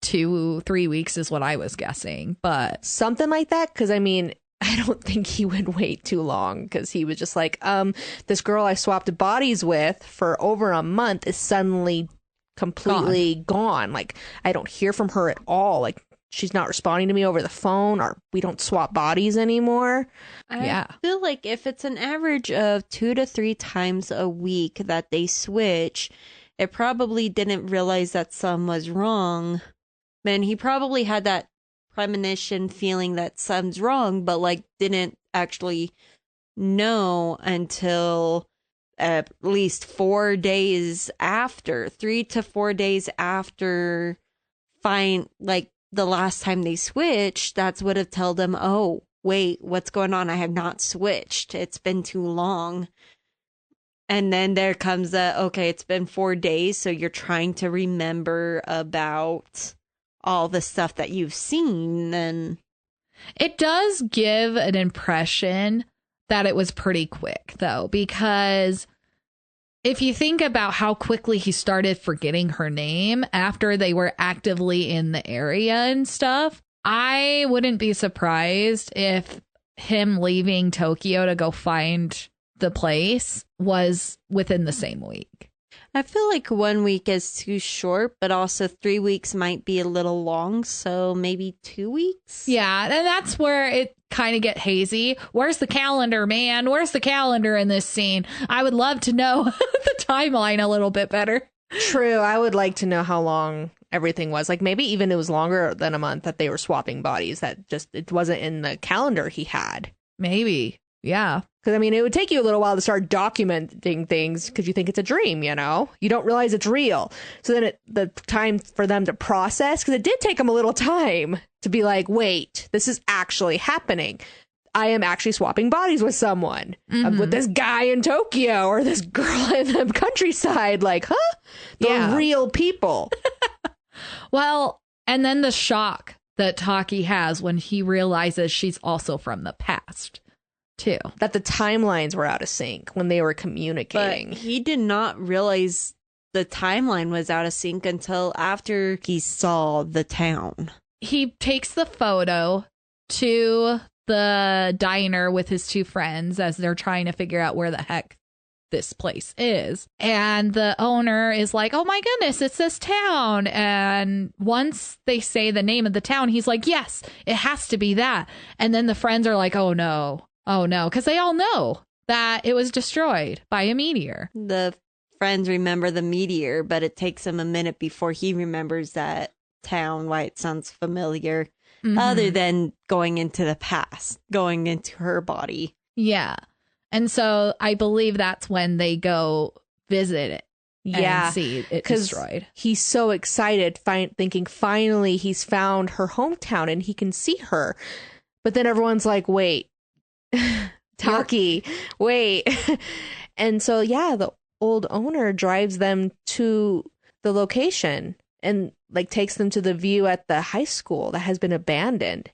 2-3 weeks is what I was guessing, but something like that. Because I mean, I don't think he would wait too long because he was just like, this girl I swapped bodies with for over a month is suddenly completely gone. Like, I don't hear from her at all. Like, she's not responding to me over the phone, or we don't swap bodies anymore. I feel like if it's an average of 2 to 3 times a week that they switch, it probably didn't realize that something was wrong. Man, he probably had that premonition feeling that something's wrong, but like didn't actually know until at least 4 days after, 3 to 4 days after like the last time they switched. That's what have told them, oh, wait, what's going on? I have not switched. It's been too long. And then there comes okay, it's been 4 days, so you're trying to remember about all the stuff that you've seen. And it does give an impression that it was pretty quick, though, because if you think about how quickly he started forgetting her name after they were actively in the area and stuff, I wouldn't be surprised if him leaving Tokyo to go find the place was within the same week. I feel like 1 week is too short, but also 3 weeks might be a little long. So maybe 2 weeks. Yeah, and that's where it kind of get hazy. Where's the calendar, man? Where's the calendar in this scene? I would love to know the timeline a little bit better. True. I would like to know how long everything was. Like maybe even it was longer than a month that they were swapping bodies. That just it wasn't in the calendar he had. Maybe. Yeah. Because, I mean, it would take you a little while to start documenting things because you think it's a dream, you know? You don't realize it's real. So then the time for them to process, because it did take them a little time to be like, wait, this is actually happening. I am actually swapping bodies with someone, with this guy in Tokyo or this girl in the countryside. Like, huh? They're real people. Well, and then the shock that Taki has when he realizes she's also from the past. Too. That the timelines were out of sync when they were communicating. But he did not realize the timeline was out of sync until after he saw the town. He takes the photo to the diner with his two friends as they're trying to figure out where the heck this place is. And the owner is like, oh my goodness, it's this town. And once they say the name of the town, he's like, yes, it has to be that. And then the friends are like, oh no. Oh, no, because they all know that it was destroyed by a meteor. The friends remember the meteor, but it takes him a minute before he remembers that town, why it sounds familiar, other than going into the past, going into her body. Yeah. And so I believe that's when they go visit it. Yeah, and see it destroyed. He's so excited, thinking finally he's found her hometown and he can see her. But then everyone's like, wait. Taki, wait. And so, yeah, the old owner drives them to the location and like takes them to the view at the high school that has been abandoned.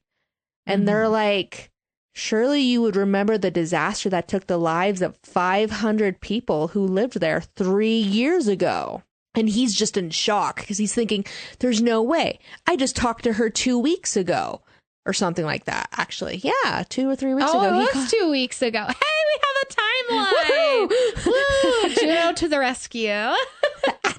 And they're like, surely you would remember the disaster that took the lives of 500 people who lived there 3 years ago. And he's just in shock because he's thinking, there's no way. I just talked to her 2 weeks ago. Or something like that, actually. Yeah, 2 or 3 weeks ago. Oh, it was 2 weeks ago. Hey, we have a timeline. Woo! Juno to the rescue. I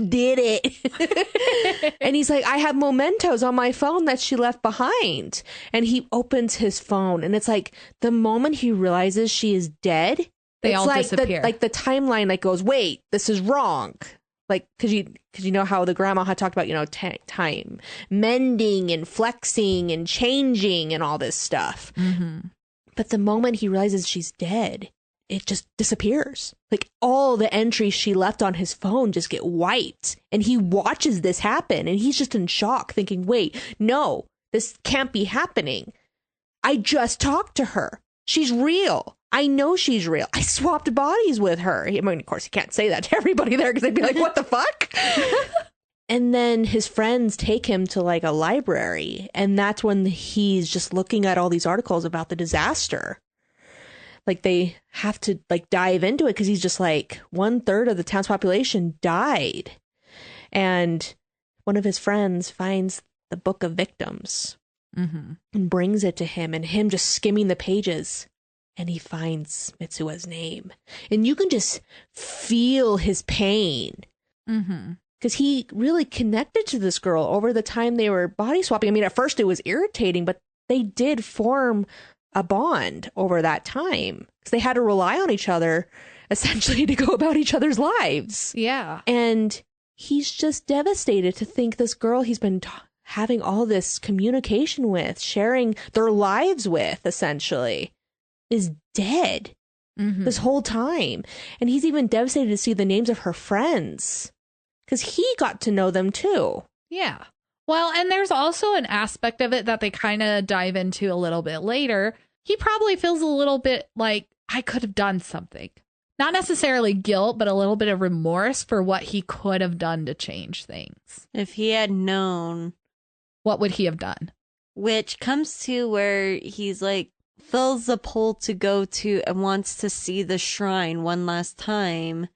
did it. And he's like, I have mementos on my phone that she left behind. And he opens his phone. And it's like the moment he realizes she is dead, they it's all like disappear. The timeline like goes, wait, this is wrong. Like, because you know how the grandma had talked about, you know, time, mending and flexing and changing and all this stuff. But the moment he realizes she's dead, it just disappears. Like all the entries she left on his phone just get wiped. And he watches this happen and he's just in shock thinking, wait, no, this can't be happening. I just talked to her. She's real. I know she's real. I swapped bodies with her. I mean, of course, you can't say that to everybody there because they'd be like, what the fuck? And then his friends take him to like a library. And that's when he's just looking at all these articles about the disaster. Like they have to like dive into it because he's just like 1/3 of the town's population died. And one of his friends finds the book of victims and brings it to him and him just skimming the pages. And he finds Mitsuha's name. And you can just feel his pain. Because he really connected to this girl over the time they were body swapping. I mean, at first it was irritating, but they did form a bond over that time. Because they had to rely on each other, essentially, to go about each other's lives. Yeah. And he's just devastated to think this girl he's been having all this communication with, sharing their lives with, essentially, is dead this whole time. And he's even devastated to see the names of her friends because he got to know them too. Yeah. Well, and there's also an aspect of it that they kind of dive into a little bit later. He probably feels a little bit like I could have done something. Not necessarily guilt, but a little bit of remorse for what he could have done to change things. If he had known. What would he have done? Which comes to where he's like, feels the pull to go to and wants to see the shrine one last time.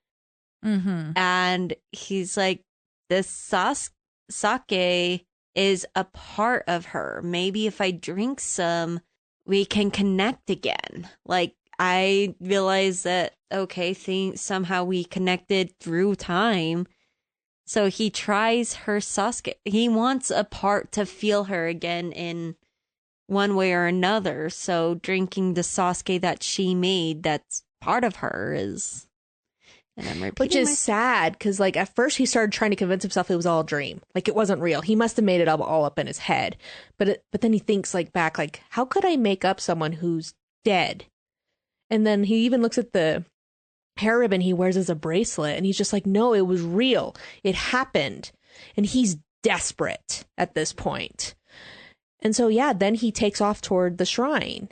And he's like, this sake is a part of her. Maybe if I drink some, we can connect again. Like, I realized that, okay, somehow we connected through time. So he tries her Sasuke. He wants a part to feel her again in one way or another. So drinking the Sasuke that she made, that's part of her, is. And I'm repeating Which is sad because, like, at first he started trying to convince himself it was all a dream. Like, it wasn't real. He must have made it all up in his head. But then he thinks, like, back, like, how could I make up someone who's dead? And then he even looks at the hair ribbon he wears as a bracelet, and he's just like, no, it was real. It happened. And he's desperate at this point. And so, yeah, then he takes off toward the shrine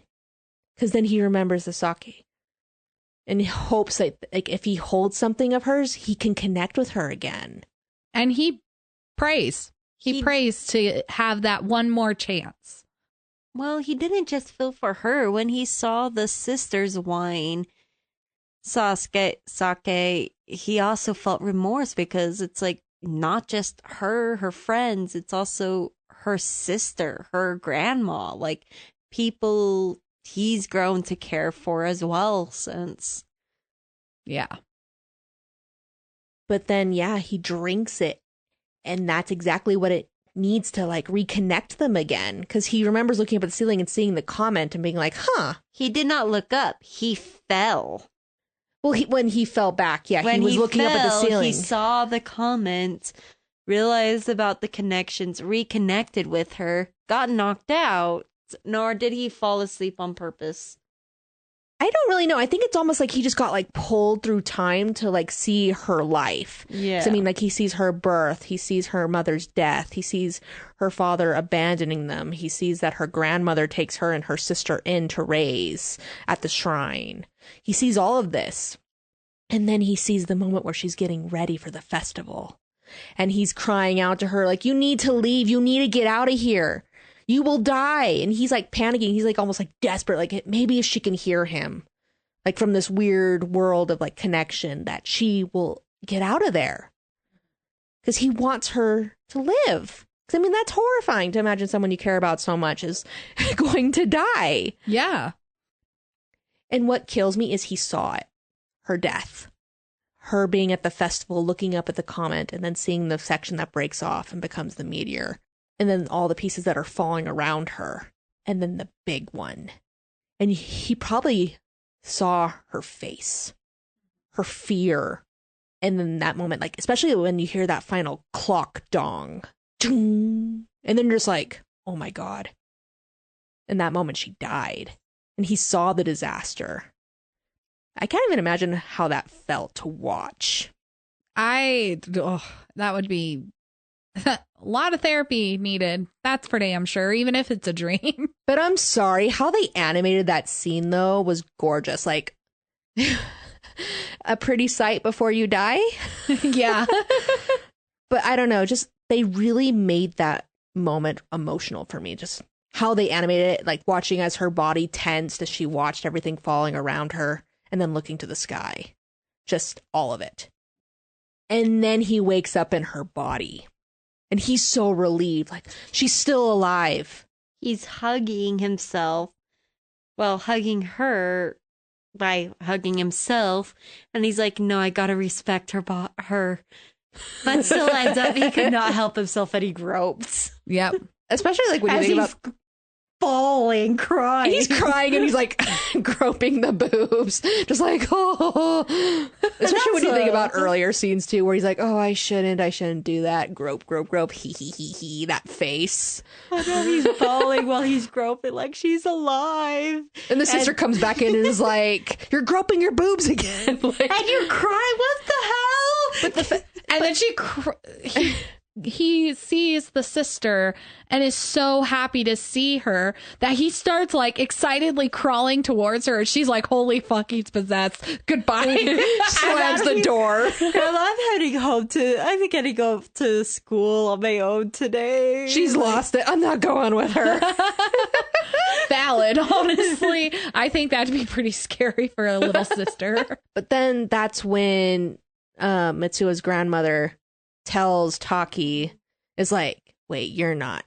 because then he remembers the sake. And he hopes that, like, if he holds something of hers, he can connect with her again. And he prays. He prays to have that one more chance. Well, he didn't just feel for her. When he saw the sisters wine sake, he also felt remorse because it's like not just her friends, it's also her sister, her grandma, like people he's grown to care for as well since. Yeah. But then, yeah, he drinks it. And that's exactly what it needs to, like, reconnect them again. Because he remembers looking up at the ceiling and seeing the comment and being like, huh. He did not look up. He fell. Well, when he fell back, yeah, he was looking up at the ceiling. He saw the comment, realized about the connections, reconnected with her, got knocked out. Nor did he fall asleep on purpose. I don't really know. I think it's almost like he just got, like, pulled through time to, like, see her life. Yeah. So, I mean, like, he sees her birth. He sees her mother's death. He sees her father abandoning them. He sees that her grandmother takes her and her sister in to raise at the shrine. He sees all of this. And then he sees the moment where she's getting ready for the festival. And he's crying out to her, like, you need to leave. You need to get out of here. You will die. And he's like panicking. He's like almost like desperate. Like maybe if she can hear him, like from this weird world of like connection, that she will get out of there. Because he wants her to live. Because I mean, that's horrifying to imagine someone you care about so much is going to die. Yeah. And what kills me is he saw it. Her death. Her being at the festival, looking up at the comet, and then seeing the section that breaks off and becomes the meteor. And then all the pieces that are falling around her. And then the big one. And he probably saw her face. Her fear. And then that moment, like, especially when you hear that final clock dong. And then you're just like, oh my God. In that moment, she died. And he saw the disaster. I can't even imagine how that felt to watch. That would be a lot of therapy needed. That's for damn sure, even if it's a dream. But I'm sorry, how they animated that scene, though, was gorgeous. Like, a pretty sight before you die. Yeah. But I don't know, just they really made that moment emotional for me. Just how they animated it, like watching as her body tensed as she watched everything falling around her. And then looking to the sky. Just all of it. And then he wakes up in her body. And he's so relieved. Like, she's still alive. He's hugging himself. Well, hugging her by hugging himself. And he's like, no, I gotta respect her. But still ends up, he could not help himself and he groped. Yep. Especially like when you think about... Falling, crying. He's crying and he's like groping the boobs. Just like, oh. Especially when you think about earlier scenes too, where he's like, oh, I shouldn't do that. Grope, he, that face. I know he's falling while he's groping like she's alive. And the sister comes back in and is like, you're groping your boobs again. Like, and you're crying, what the hell? And then he sees the sister and is so happy to see her that he starts like excitedly crawling towards her. And she's like, holy fuck, he's possessed. Goodbye. Slams the door. Girl, I'm heading home to school on my own today. She's lost it. I'm not going with her. Valid. Honestly, I think that'd be pretty scary for a little sister. But then that's when Mitsuha's grandmother tells Taki, is like, wait, you're not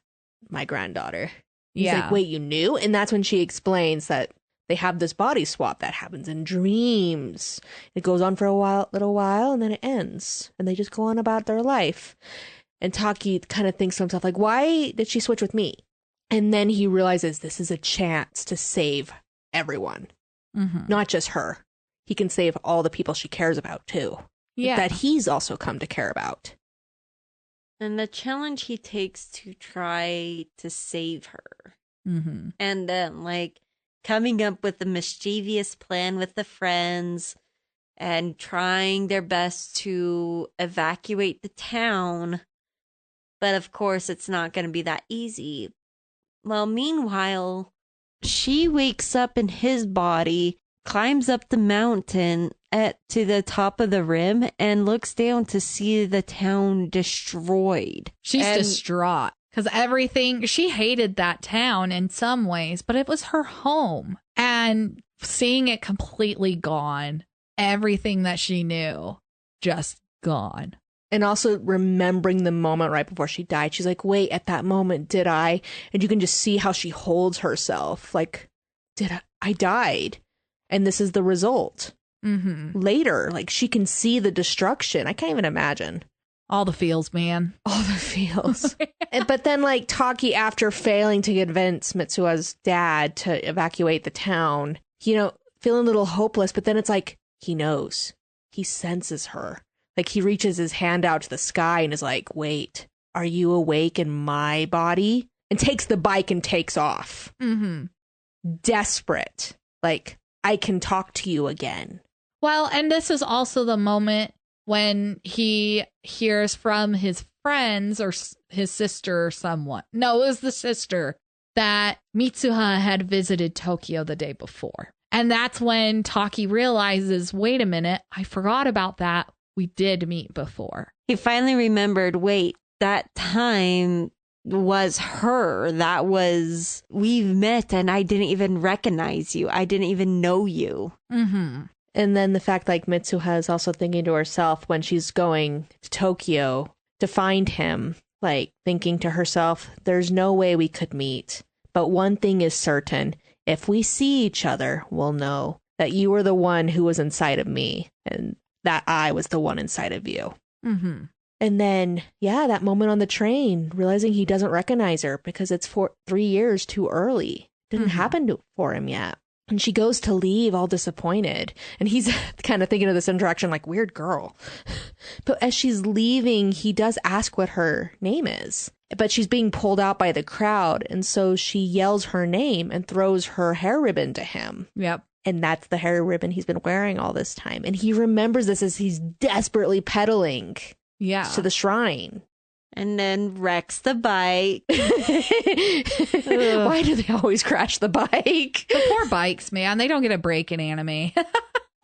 my granddaughter. He's like, wait, you knew? And that's when she explains that they have this body swap that happens in dreams. It goes on for a little while, and then it ends. And they just go on about their life. And Taki kind of thinks to himself, like, why did she switch with me? And then he realizes this is a chance to save everyone, not just her. He can save all the people she cares about, too. Yeah. That he's also come to care about. And the challenge he takes to try to save her. And then, like, coming up with a mischievous plan with the friends and trying their best to evacuate the town. But of course, it's not going to be that easy. Well, meanwhile, she wakes up in his body, climbs up the mountain to the top of the rim, and looks down to see the town destroyed. She's distraught. Because everything, she hated that town in some ways, but it was her home. And seeing it completely gone, everything that she knew, just gone. And also remembering the moment right before she died. She's like, wait, at that moment, did I? And you can just see how she holds herself. Like, I died. And this is the result. Later, like, she can see the destruction. I can't even imagine. All the feels, man. All the feels. But then, like, Taki, after failing to convince Mitsuha's dad to evacuate the town, feeling a little hopeless, but then it's like, he knows. He senses her. Like, he reaches his hand out to the sky and is like, wait, are you awake in my body? And takes the bike and takes off. Desperate. Like, I can talk to you again. Well, and this is also the moment when he hears from his friends or his sister or someone. No, it was the sister that Mitsuha had visited Tokyo the day before. And that's when Taki realizes, wait a minute, I forgot about that. We did meet before. He finally remembered, wait, that time was her. That was, we've met and I didn't even recognize you. I didn't even know you. And then the fact, like, Mitsuha is also thinking to herself when she's going to Tokyo to find him, like, thinking to herself, there's no way we could meet. But one thing is certain. If we see each other, we'll know that you were the one who was inside of me and that I was the one inside of you. And then, that moment on the train, realizing he doesn't recognize her because it's 3 years too early. Didn't happen for him yet. And she goes to leave all disappointed. And he's kind of thinking of this interaction like, weird girl. But as she's leaving, he does ask what her name is. But she's being pulled out by the crowd. And so she yells her name and throws her hair ribbon to him. Yep. And that's the hair ribbon he's been wearing all this time. And he remembers this as he's desperately pedaling to the shrine. And then wrecks the bike. Why do they always crash the bike? The poor bikes, man. They don't get a break in anime.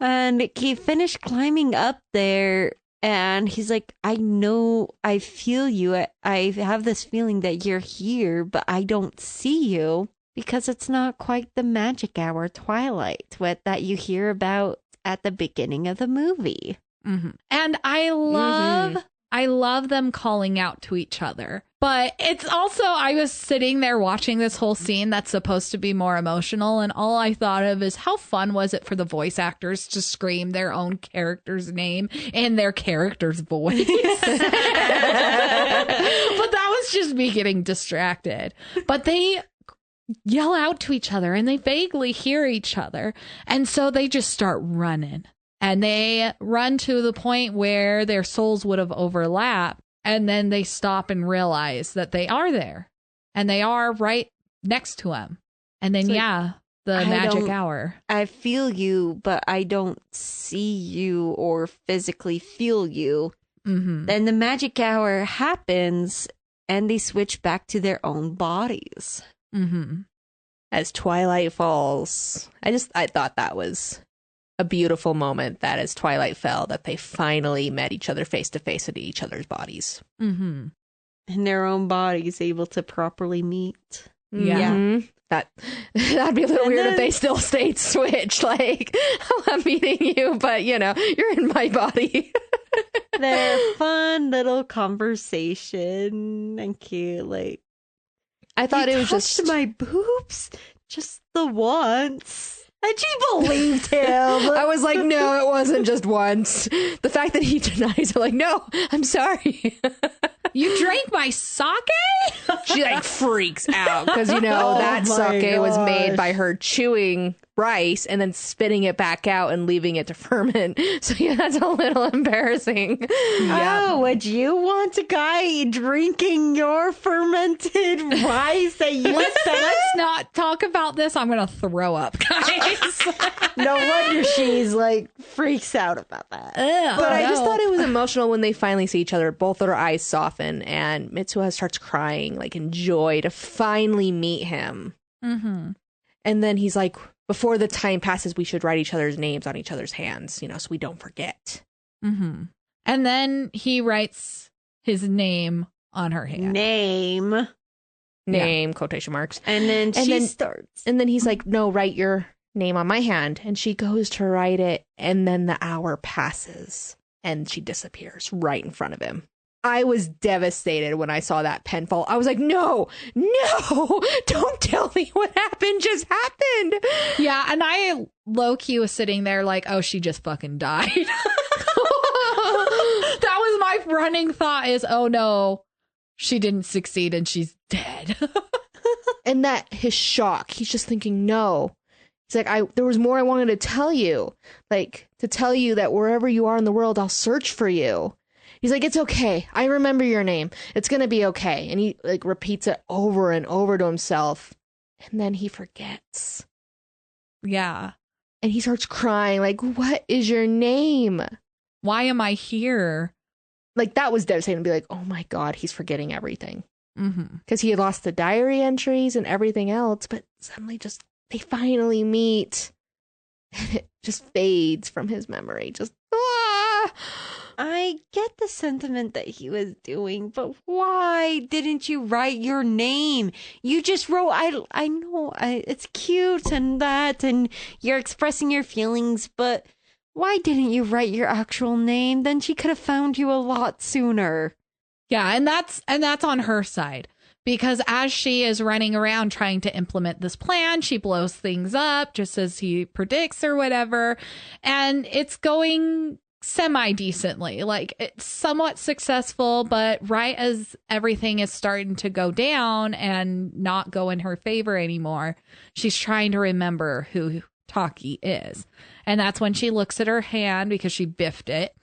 And he finished climbing up there. And he's like, I know, I feel you. I have this feeling that you're here, but I don't see you. Because it's not quite the magic hour twilight that you hear about at the beginning of the movie. And I love them calling out to each other. But it's also, I was sitting there watching this whole scene that's supposed to be more emotional. And all I thought of is how fun was it for the voice actors to scream their own character's name in their character's voice. But that was just me getting distracted. But they yell out to each other and they vaguely hear each other. And so they just start running. And they run to the point where their souls would have overlapped. And then they stop and realize that they are there. And they are right next to him. And then, the magic hour. I feel you, but I don't see you or physically feel you. Then the magic hour happens and they switch back to their own bodies. As twilight falls. I thought that was a beautiful moment, that as twilight fell, that they finally met each other face to face in each other's bodies. In their own bodies, able to properly meet. That'd be a little weird if they still stayed switched. Like, I'm meeting you, but you're in my body. Their fun little conversation and cute, like, I thought it was just my boobs just the once. And she believed him. I was like, no, it wasn't just once. The fact that he denies it, like, no, I'm sorry. You drank my sake? She like freaks out because, that sake was made by her chewing rice and then spitting it back out and leaving it to ferment. So yeah, that's a little embarrassing. Oh, would you want a guy drinking your fermented rice that you Let's not talk about this. I'm going to throw up, guys. No wonder she's like freaks out about that. But I just thought it was emotional when they finally see each other. Both of their eyes soften and Mitsuha starts crying like in joy to finally meet him. Mm-hmm. And then he's like, before the time passes, we should write each other's names on each other's hands, so we don't forget. Mm-hmm. And then he writes his name on her hand. Name, quotation marks. And then she starts. And then he's like, no, write your name on my hand. And she goes to write it. And then the hour passes and she disappears right in front of him. I was devastated when I saw that pen fall. I was like, no, don't tell me what happened just happened. Yeah, and I low-key was sitting there like, oh, she just fucking died. That was my running thought is, oh no, she didn't succeed and she's dead. And that his shock, he's just thinking, no. He's like, there was more I wanted to tell you. Like, to tell you that wherever you are in the world, I'll search for you. He's like, it's okay. I remember your name. It's going to be okay. And he like repeats it over and over to himself. And then he forgets. Yeah. And he starts crying like, what is your name? Why am I here? Like, that was devastating to be like, oh my God, he's forgetting everything. Mm-hmm. Because he had lost the diary entries and everything else. But suddenly they finally meet. And it just fades from his memory. Just, I get the sentiment that he was doing, but why didn't you write your name? You just wrote, I know, it's cute and that, and you're expressing your feelings, but why didn't you write your actual name? Then she could have found you a lot sooner. Yeah, and that's on her side. Because as she is running around trying to implement this plan, she blows things up just as he predicts or whatever. And it's going semi-decently. Like, it's somewhat successful, but right as everything is starting to go down and not go in her favor anymore, she's trying to remember who Taki is. And that's when she looks at her hand because she biffed it.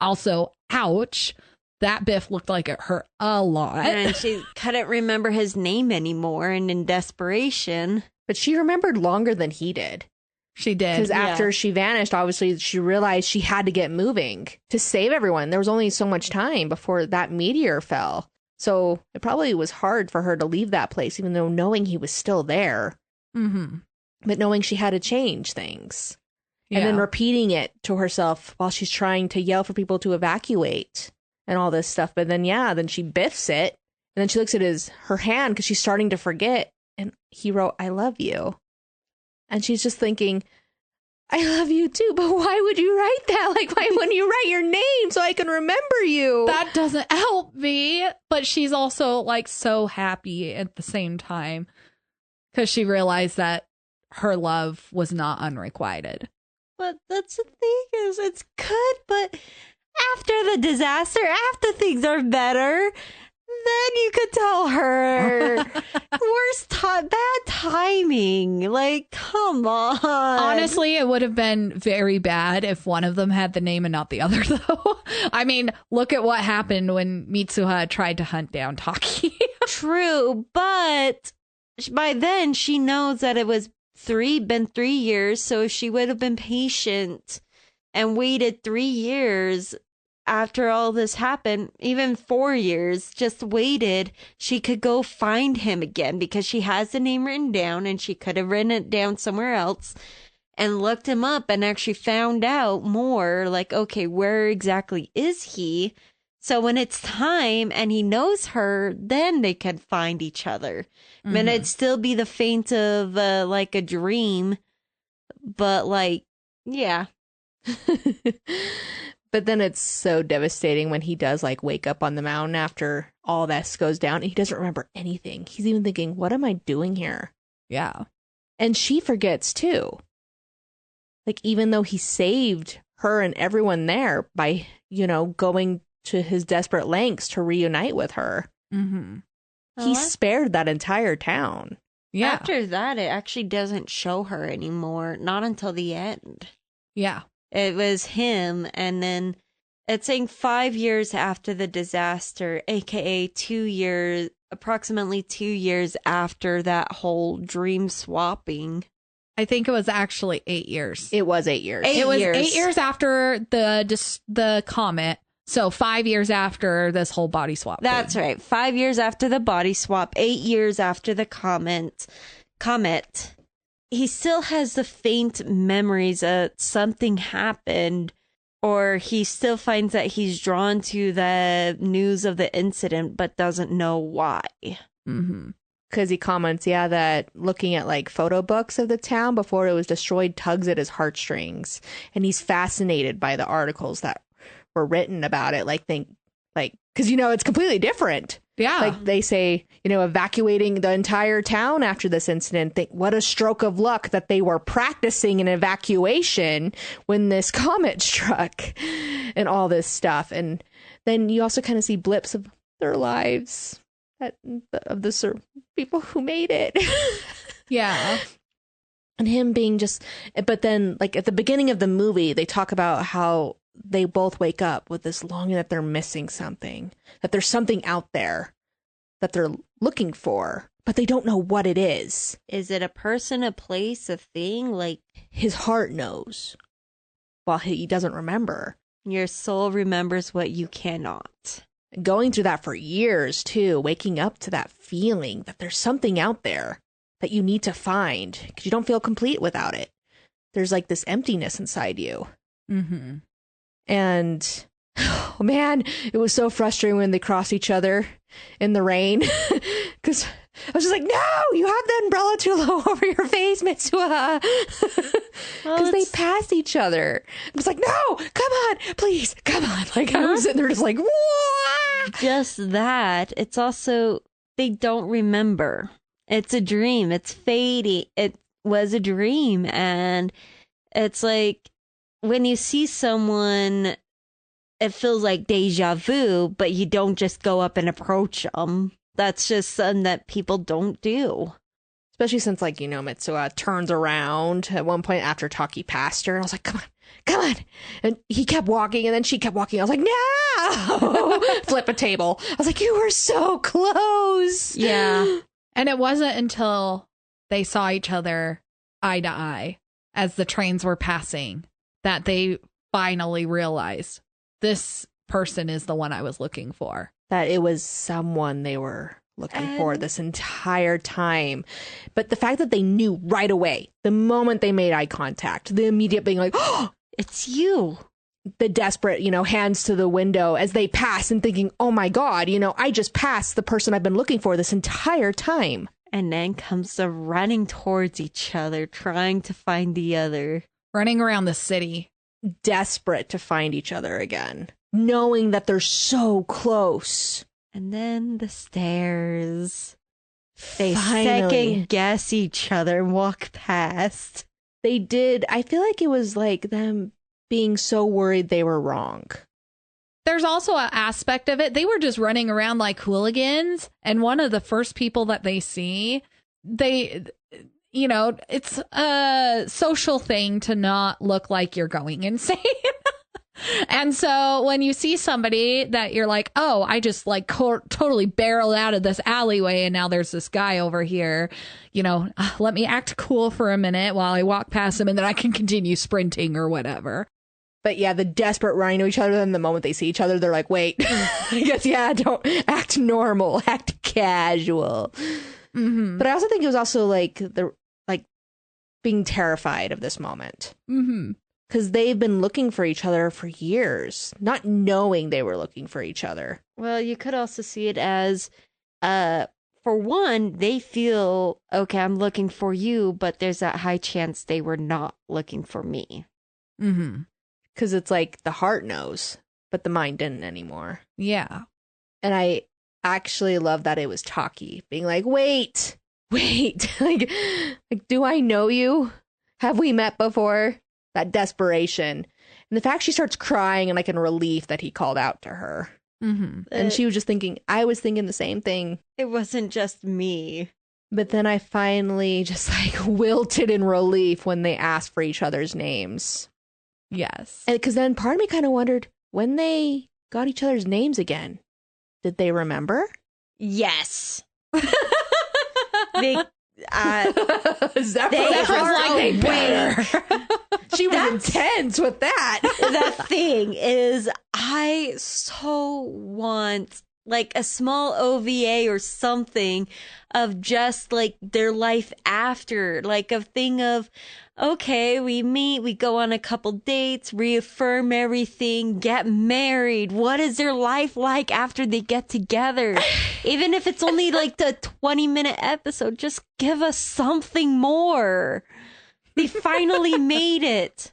Also, ouch. That biff looked like it hurt a lot. And she couldn't remember his name anymore, and in desperation. But she remembered longer than he did. She did. Because after she vanished, obviously, she realized she had to get moving to save everyone. There was only so much time before that meteor fell. So it probably was hard for her to leave that place, even though knowing he was still there. Mm-hmm. But knowing she had to change things. Yeah. And then repeating it to herself while she's trying to yell for people to evacuate and all this stuff. But then, then she biffs it. And then she looks at her hand because she's starting to forget. And he wrote, I love you. And she's just thinking, I love you too, but why would you write that? Like, why wouldn't you write your name so I can remember you? That doesn't help me. But she's also like so happy at the same time because she realized that her love was not unrequited. But that's the thing is, it's good, but after the disaster, after things are better, then you could tell her bad timing. Like, come on. Honestly, it would have been very bad if one of them had the name and not the other, though. I mean, look at what happened when Mitsuha tried to hunt down Taki. True, but by then she knows that it was been 3 years, so she would have been patient and waited 3 years after all this happened, even 4 years, just waited, she could go find him again because she has the name written down and she could have written it down somewhere else and looked him up and actually found out more like, okay, where exactly is he? So when it's time and he knows her, then they could find each other. Mm-hmm. And it'd still be the faint of like a dream, but like, yeah. But then it's so devastating when he does like wake up on the mountain after all this goes down and he doesn't remember anything. He's even thinking, what am I doing here? Yeah. And she forgets too. Like, even though he saved her and everyone there by, going to his desperate lengths to reunite with her, he spared that entire town. Yeah. After that, it actually doesn't show her anymore. Not until the end. Yeah. It was him, and then it's saying 5 years after the disaster, aka 2 years, approximately 2 years after that whole dream swapping. I think it was actually 8 years. It was 8 years. It was 8 years after the comet. So 5 years after this whole body swap. That's right. 5 years after the body swap, 8 years after the comet. He still has the faint memories that something happened, or he still finds that he's drawn to the news of the incident, but doesn't know why. Because he comments, that looking at like photo books of the town before it was destroyed tugs at his heartstrings. And he's fascinated by the articles that were written about it. Because, it's completely different. Yeah. Like they say, evacuating the entire town after this incident. What a stroke of luck that they were practicing an evacuation when this comet struck and all this stuff. And then you also kind of see blips of their lives of the people who made it. Yeah. And him being but then like at the beginning of the movie, they talk about how they both wake up with this longing that they're missing something, that there's something out there that they're looking for, but they don't know what it is. Is it a person, a place, a thing? Like, his heart knows while he doesn't remember. Your soul remembers what you cannot. Going through that for years too, waking up to that feeling that there's something out there that you need to find because you don't feel complete without it. There's like this emptiness inside you. And oh man, it was so frustrating when they crossed each other in the rain because I was just like, no, you have the umbrella too low over your face, Mitsuha. Because they passed each other. I was like, no, come on, please, come on. Like I was sitting there just like, whoa. Just that. It's also, they don't remember. It's a dream. It's fading. It was a dream. And it's like, when you see someone, it feels like deja vu, but you don't just go up and approach them. That's just something that people don't do. Especially since, like, Mitsuha turns around at one point after Taki passed her. And I was like, come on. And he kept walking, and then she kept walking. I was like, no! Flip a table. I was like, you were so close. Yeah. And it wasn't until they saw each other eye to eye as the trains were passing that they finally realized this person is the one I was looking for. That it was someone they were looking for this entire time. But the fact that they knew right away, the moment they made eye contact, the immediate being like, oh, it's you. The desperate, hands to the window as they pass and thinking, oh my God, I just passed the person I've been looking for this entire time. And then comes the running towards each other, trying to find the other. Running around the city. Desperate to find each other again. Knowing that they're so close. And then the stairs. They Finally. second guess each other and walk past. They did. I feel like it was like them being so worried they were wrong. There's also an aspect of it. They were just running around like hooligans. And one of the first people that they see, it's a social thing to not look like you're going insane. And so when you see somebody that you're like, oh, I just like totally barreled out of this alleyway and now there's this guy over here, let me act cool for a minute while I walk past him and then I can continue sprinting or whatever. But yeah, the desperate running to each other, then the moment they see each other, they're like, wait, I guess, don't act normal, act casual. But I also think it was also like being terrified of this moment. Because they've been looking for each other for years, not knowing they were looking for each other. Well, you could also see it as, for one, they feel, okay, I'm looking for you, but there's that high chance they were not looking for me. Because it's like the heart knows, but the mind didn't anymore. Yeah. And I actually love that it was Taki being like, wait, like, do I know you? Have we met before? that desperation. And the fact she starts crying and like in relief that he called out to her. Mm-hmm. And she was just thinking, I was thinking the same thing. It wasn't just me. But then I finally just like wilted in relief when they asked for each other's names. Yes. And because then part of me kind of wondered when they got each other's names again, did they remember? Yes. They, Zephyr are like aware. She was intense with that. The thing is, I so want like a small OVA or something of just like their life after, like a thing of, okay, we meet, we go on a couple dates, reaffirm everything, get married. What is their life like after they get together? Even if it's only like the 20-minute episode, just give us something more. They finally made it.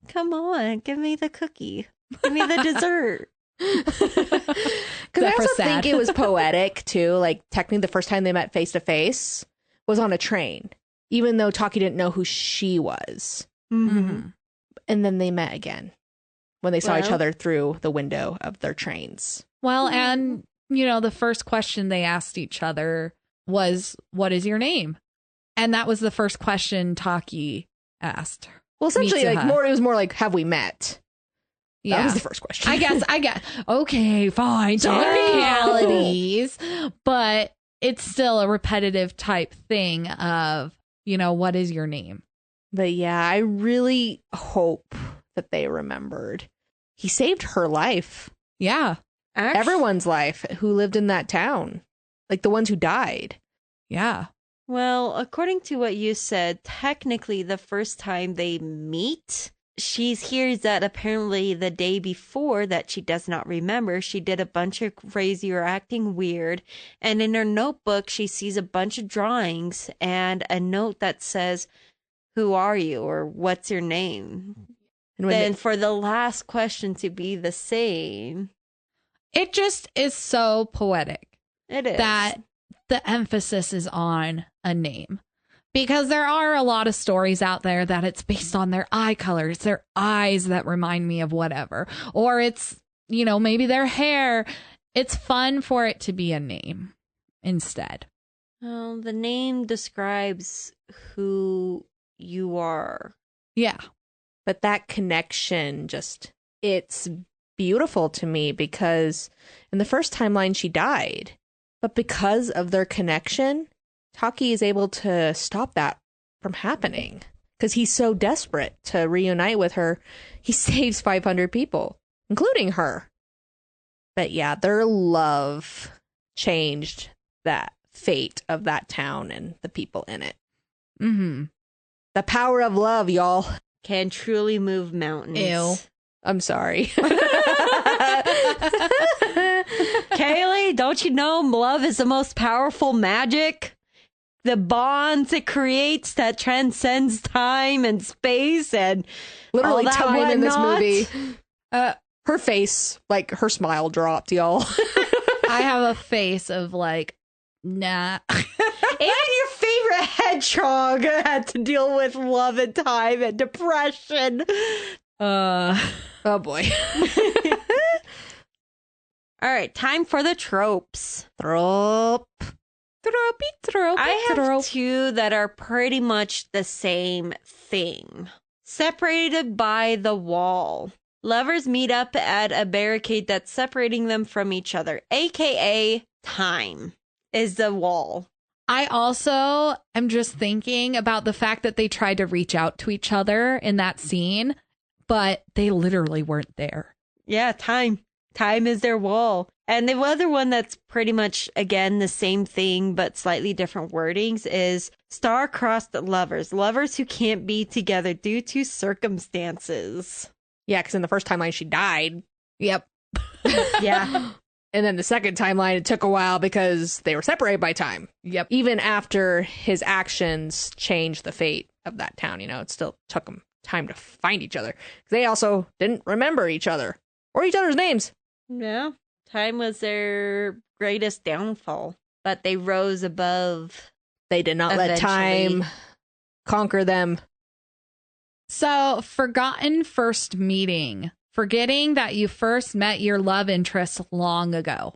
Come on, give me the cookie. Give me the dessert. Because I also think it was poetic too. Like technically the first time they met face to face was on a train, even though Taki didn't know who she was. Mm-hmm. And then they met again when they saw each other through the window of their trains. Well, and you know, the first question they asked each other was, "What is your name?" And that was the first question Taki asked. Well, essentially, Mitsuha. like it was more like, "Have we met?" That was the first question. I guess. Okay, fine. Technicalities. But it's still a repetitive type thing of, you know, what is your name? But yeah, I really hope that they remembered. He saved her life. Yeah. Everyone's life who lived in that town. Like the ones who died. Yeah. Well, according to what you said, technically the first time they meet, she hears that apparently the day before that she does not remember, she did a bunch of crazy or acting weird. And in her notebook, she sees a bunch of drawings and a note that says, "Who are you?" or "What's your name?" And Then for the last question to be the same. It just is so poetic. It is. That the emphasis is on a name. Because there are a lot of stories out there that it's based on their eye color. It's their eyes that remind me of whatever. Or it's, you know, maybe their hair. It's fun for it to be a name instead. Well, the name describes who you are. Yeah. But that connection just, it's beautiful to me because in the first timeline she died. But because of their connection, Taki is able to stop that from happening because he's so desperate to reunite with her. He saves 500 people, including her. But yeah, their love changed that fate of that town and the people in it. Mm-hmm. The power of love, y'all. Can truly move mountains. Ew. I'm sorry. Kaylee, don't you know love is the most powerful magic? The bonds it creates that transcends time and space and Literally all that time in this whatnot. movie. Her face, like her smile dropped, y'all. I have a face of like, nah. And your favorite hedgehog had to deal with love and time and depression. Oh boy. All right, time for the tropes. Trope. I have two that are pretty much the same thing. Separated by the wall. Lovers meet up at a barricade that's separating them from each other, aka time is the wall. I also am just thinking about the fact that they tried to reach out to each other in that scene, but they literally weren't there. Yeah, time. Time is their wall. And the other one that's pretty much, again, the same thing, but slightly different wordings is star-crossed lovers. Lovers who can't be together due to circumstances. Yeah, because in the first timeline she died. Yep. Yeah. And then the second timeline, it took a while because they were separated by time. Yep. Even after his actions changed the fate of that town, you know, it still took them time to find each other. They also didn't remember each other or each other's names. Yeah. Time was their greatest downfall, but they rose above. They did not let Eventually. time conquer them. So, forgotten first meeting. Forgetting that you first met your love interest long ago.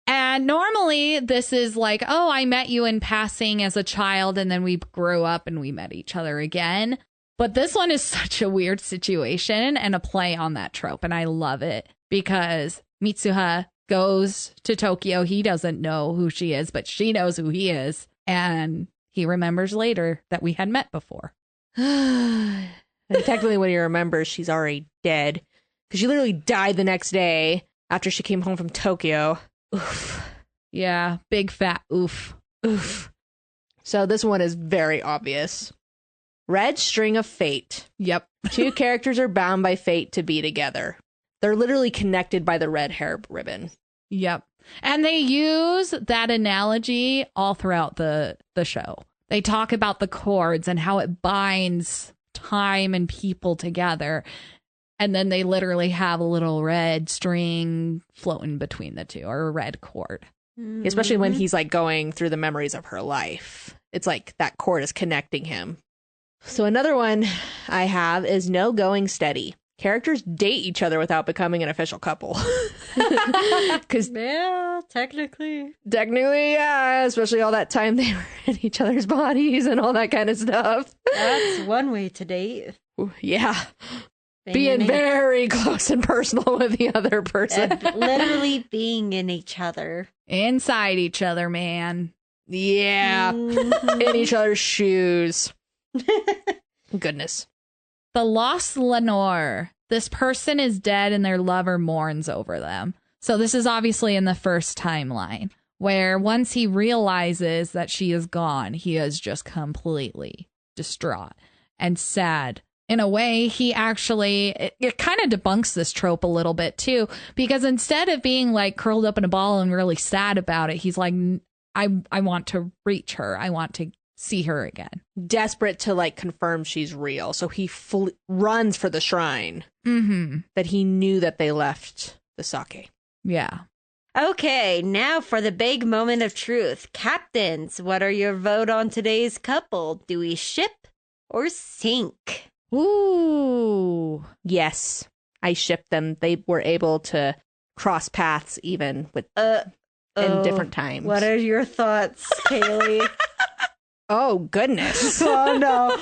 And normally this is like, oh, I met you in passing as a child and then we grew up and we met each other again. But this one is such a weird situation and a play on that trope. And I love it because Mitsuha goes to Tokyo. He doesn't know who she is, but she knows who he is. And he remembers later that we had met before. And technically, when he remembers, she's already dead because she literally died the next day after she came home from Tokyo. Oof. Yeah, big fat oof. Oof. So this one is very obvious. Red string of fate. Yep. Two characters are bound by fate to be together. They're literally connected by the red hair ribbon. Yep. And they use that analogy all throughout the show. They talk about the cords and how it binds time and people together. And then they literally have a little red string floating between the two, or a red cord. Mm-hmm. Especially when he's like going through the memories of her life. It's like that cord is connecting him. So another one I have is no going steady. Characters date each other without becoming an official couple. Because Yeah, technically. yeah, especially all that time they were in each other's bodies and all that kind of stuff. That's one way to date. Ooh, yeah. Being very close and personal with the other person. Literally being in each other. Inside each other, man. Yeah. Mhm. In each other's shoes. Goodness. The lost Lenore. This person is dead and their lover mourns over them. So this is obviously in the first timeline, where once he realizes that she is gone, he is just completely distraught and sad. In a way, he actually, it kind of debunks this trope a little bit too, because instead of being like curled up in a ball and really sad about it, he's like, I want to reach her. I want to see her again. Desperate to like confirm she's real. So he runs for the shrine that he knew that they left the sake. Yeah. Okay, now for the big moment of truth. Captains, what are your vote on today's couple? Do we ship or sink? Ooh. Yes, I shipped them. They were able to cross paths even with in different times. What are your thoughts, Kaylee? Oh, goodness. Oh, no.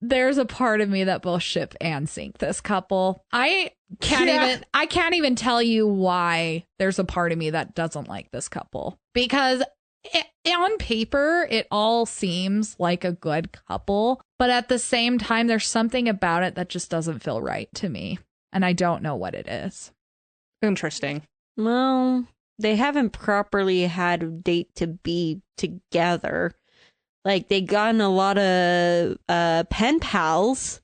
There's a part of me that both ship and sink this couple. I can't even tell you why there's a part of me that doesn't like this couple, because on paper it all seems like a good couple, but at the same time there's something about it that just doesn't feel right to me, and I don't know what it is. Interesting. Well, they haven't properly had a date to be together. Like, they got in a lot of pen pals,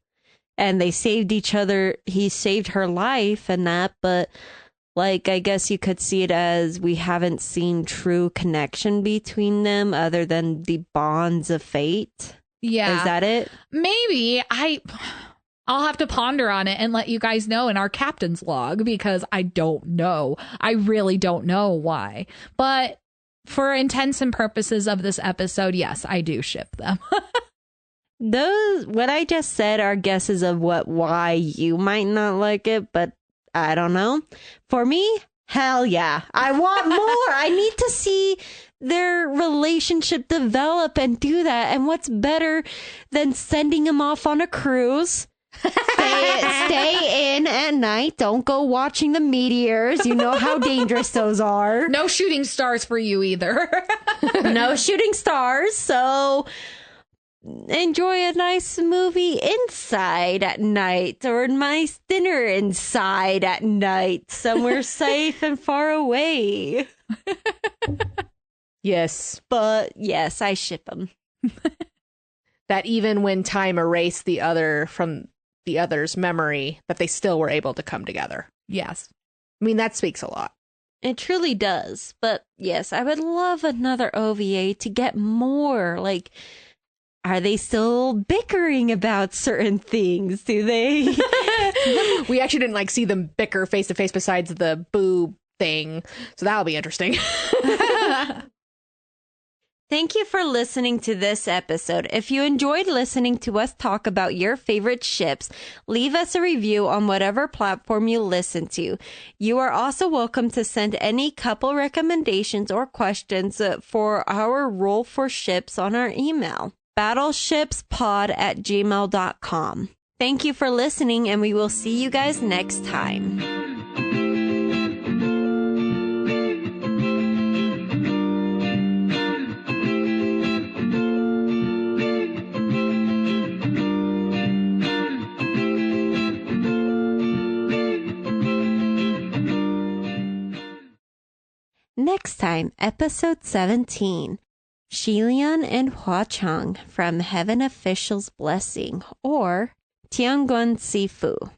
and they saved each other. He saved her life and that, but like, I guess you could see it as we haven't seen true connection between them other than the bonds of fate. Yeah. Is that it? Maybe. I'll have to ponder on it and let you guys know in our captain's log, because I don't know. I really don't know why. But for intents and purposes of this episode, yes, I do ship them. What I just said are guesses of why you might not like it, but I don't know. For me, hell yeah. I want more. I need to see their relationship develop and do that. And what's better than sending them off on a cruise? Stay in at night. Don't go watching the meteors. You know how dangerous those are. No shooting stars for you either. No shooting stars. So enjoy a nice movie inside at night, or a nice dinner inside at night, somewhere safe and far away. Yes. But yes, I ship them. That even when time erased the other from the other's memory, that they still were able to come together. Yes. I mean, that speaks a lot. It truly does. But yes, I would love another OVA to get more. Like, are they still bickering about certain things? Do they? We actually didn't see them bicker face to face besides the boo thing. So that'll be interesting. Thank you for listening to this episode. If you enjoyed listening to us talk about your favorite ships, leave us a review on whatever platform you listen to. You are also welcome to send any couple recommendations or questions for our Roll for Ships on our email, battleshipspod@gmail.com. Thank you for listening, and we will see you guys next time. Next time, episode 17, Shilian and Hua-chang from Heaven Official's Blessing, or Tianguan Sifu.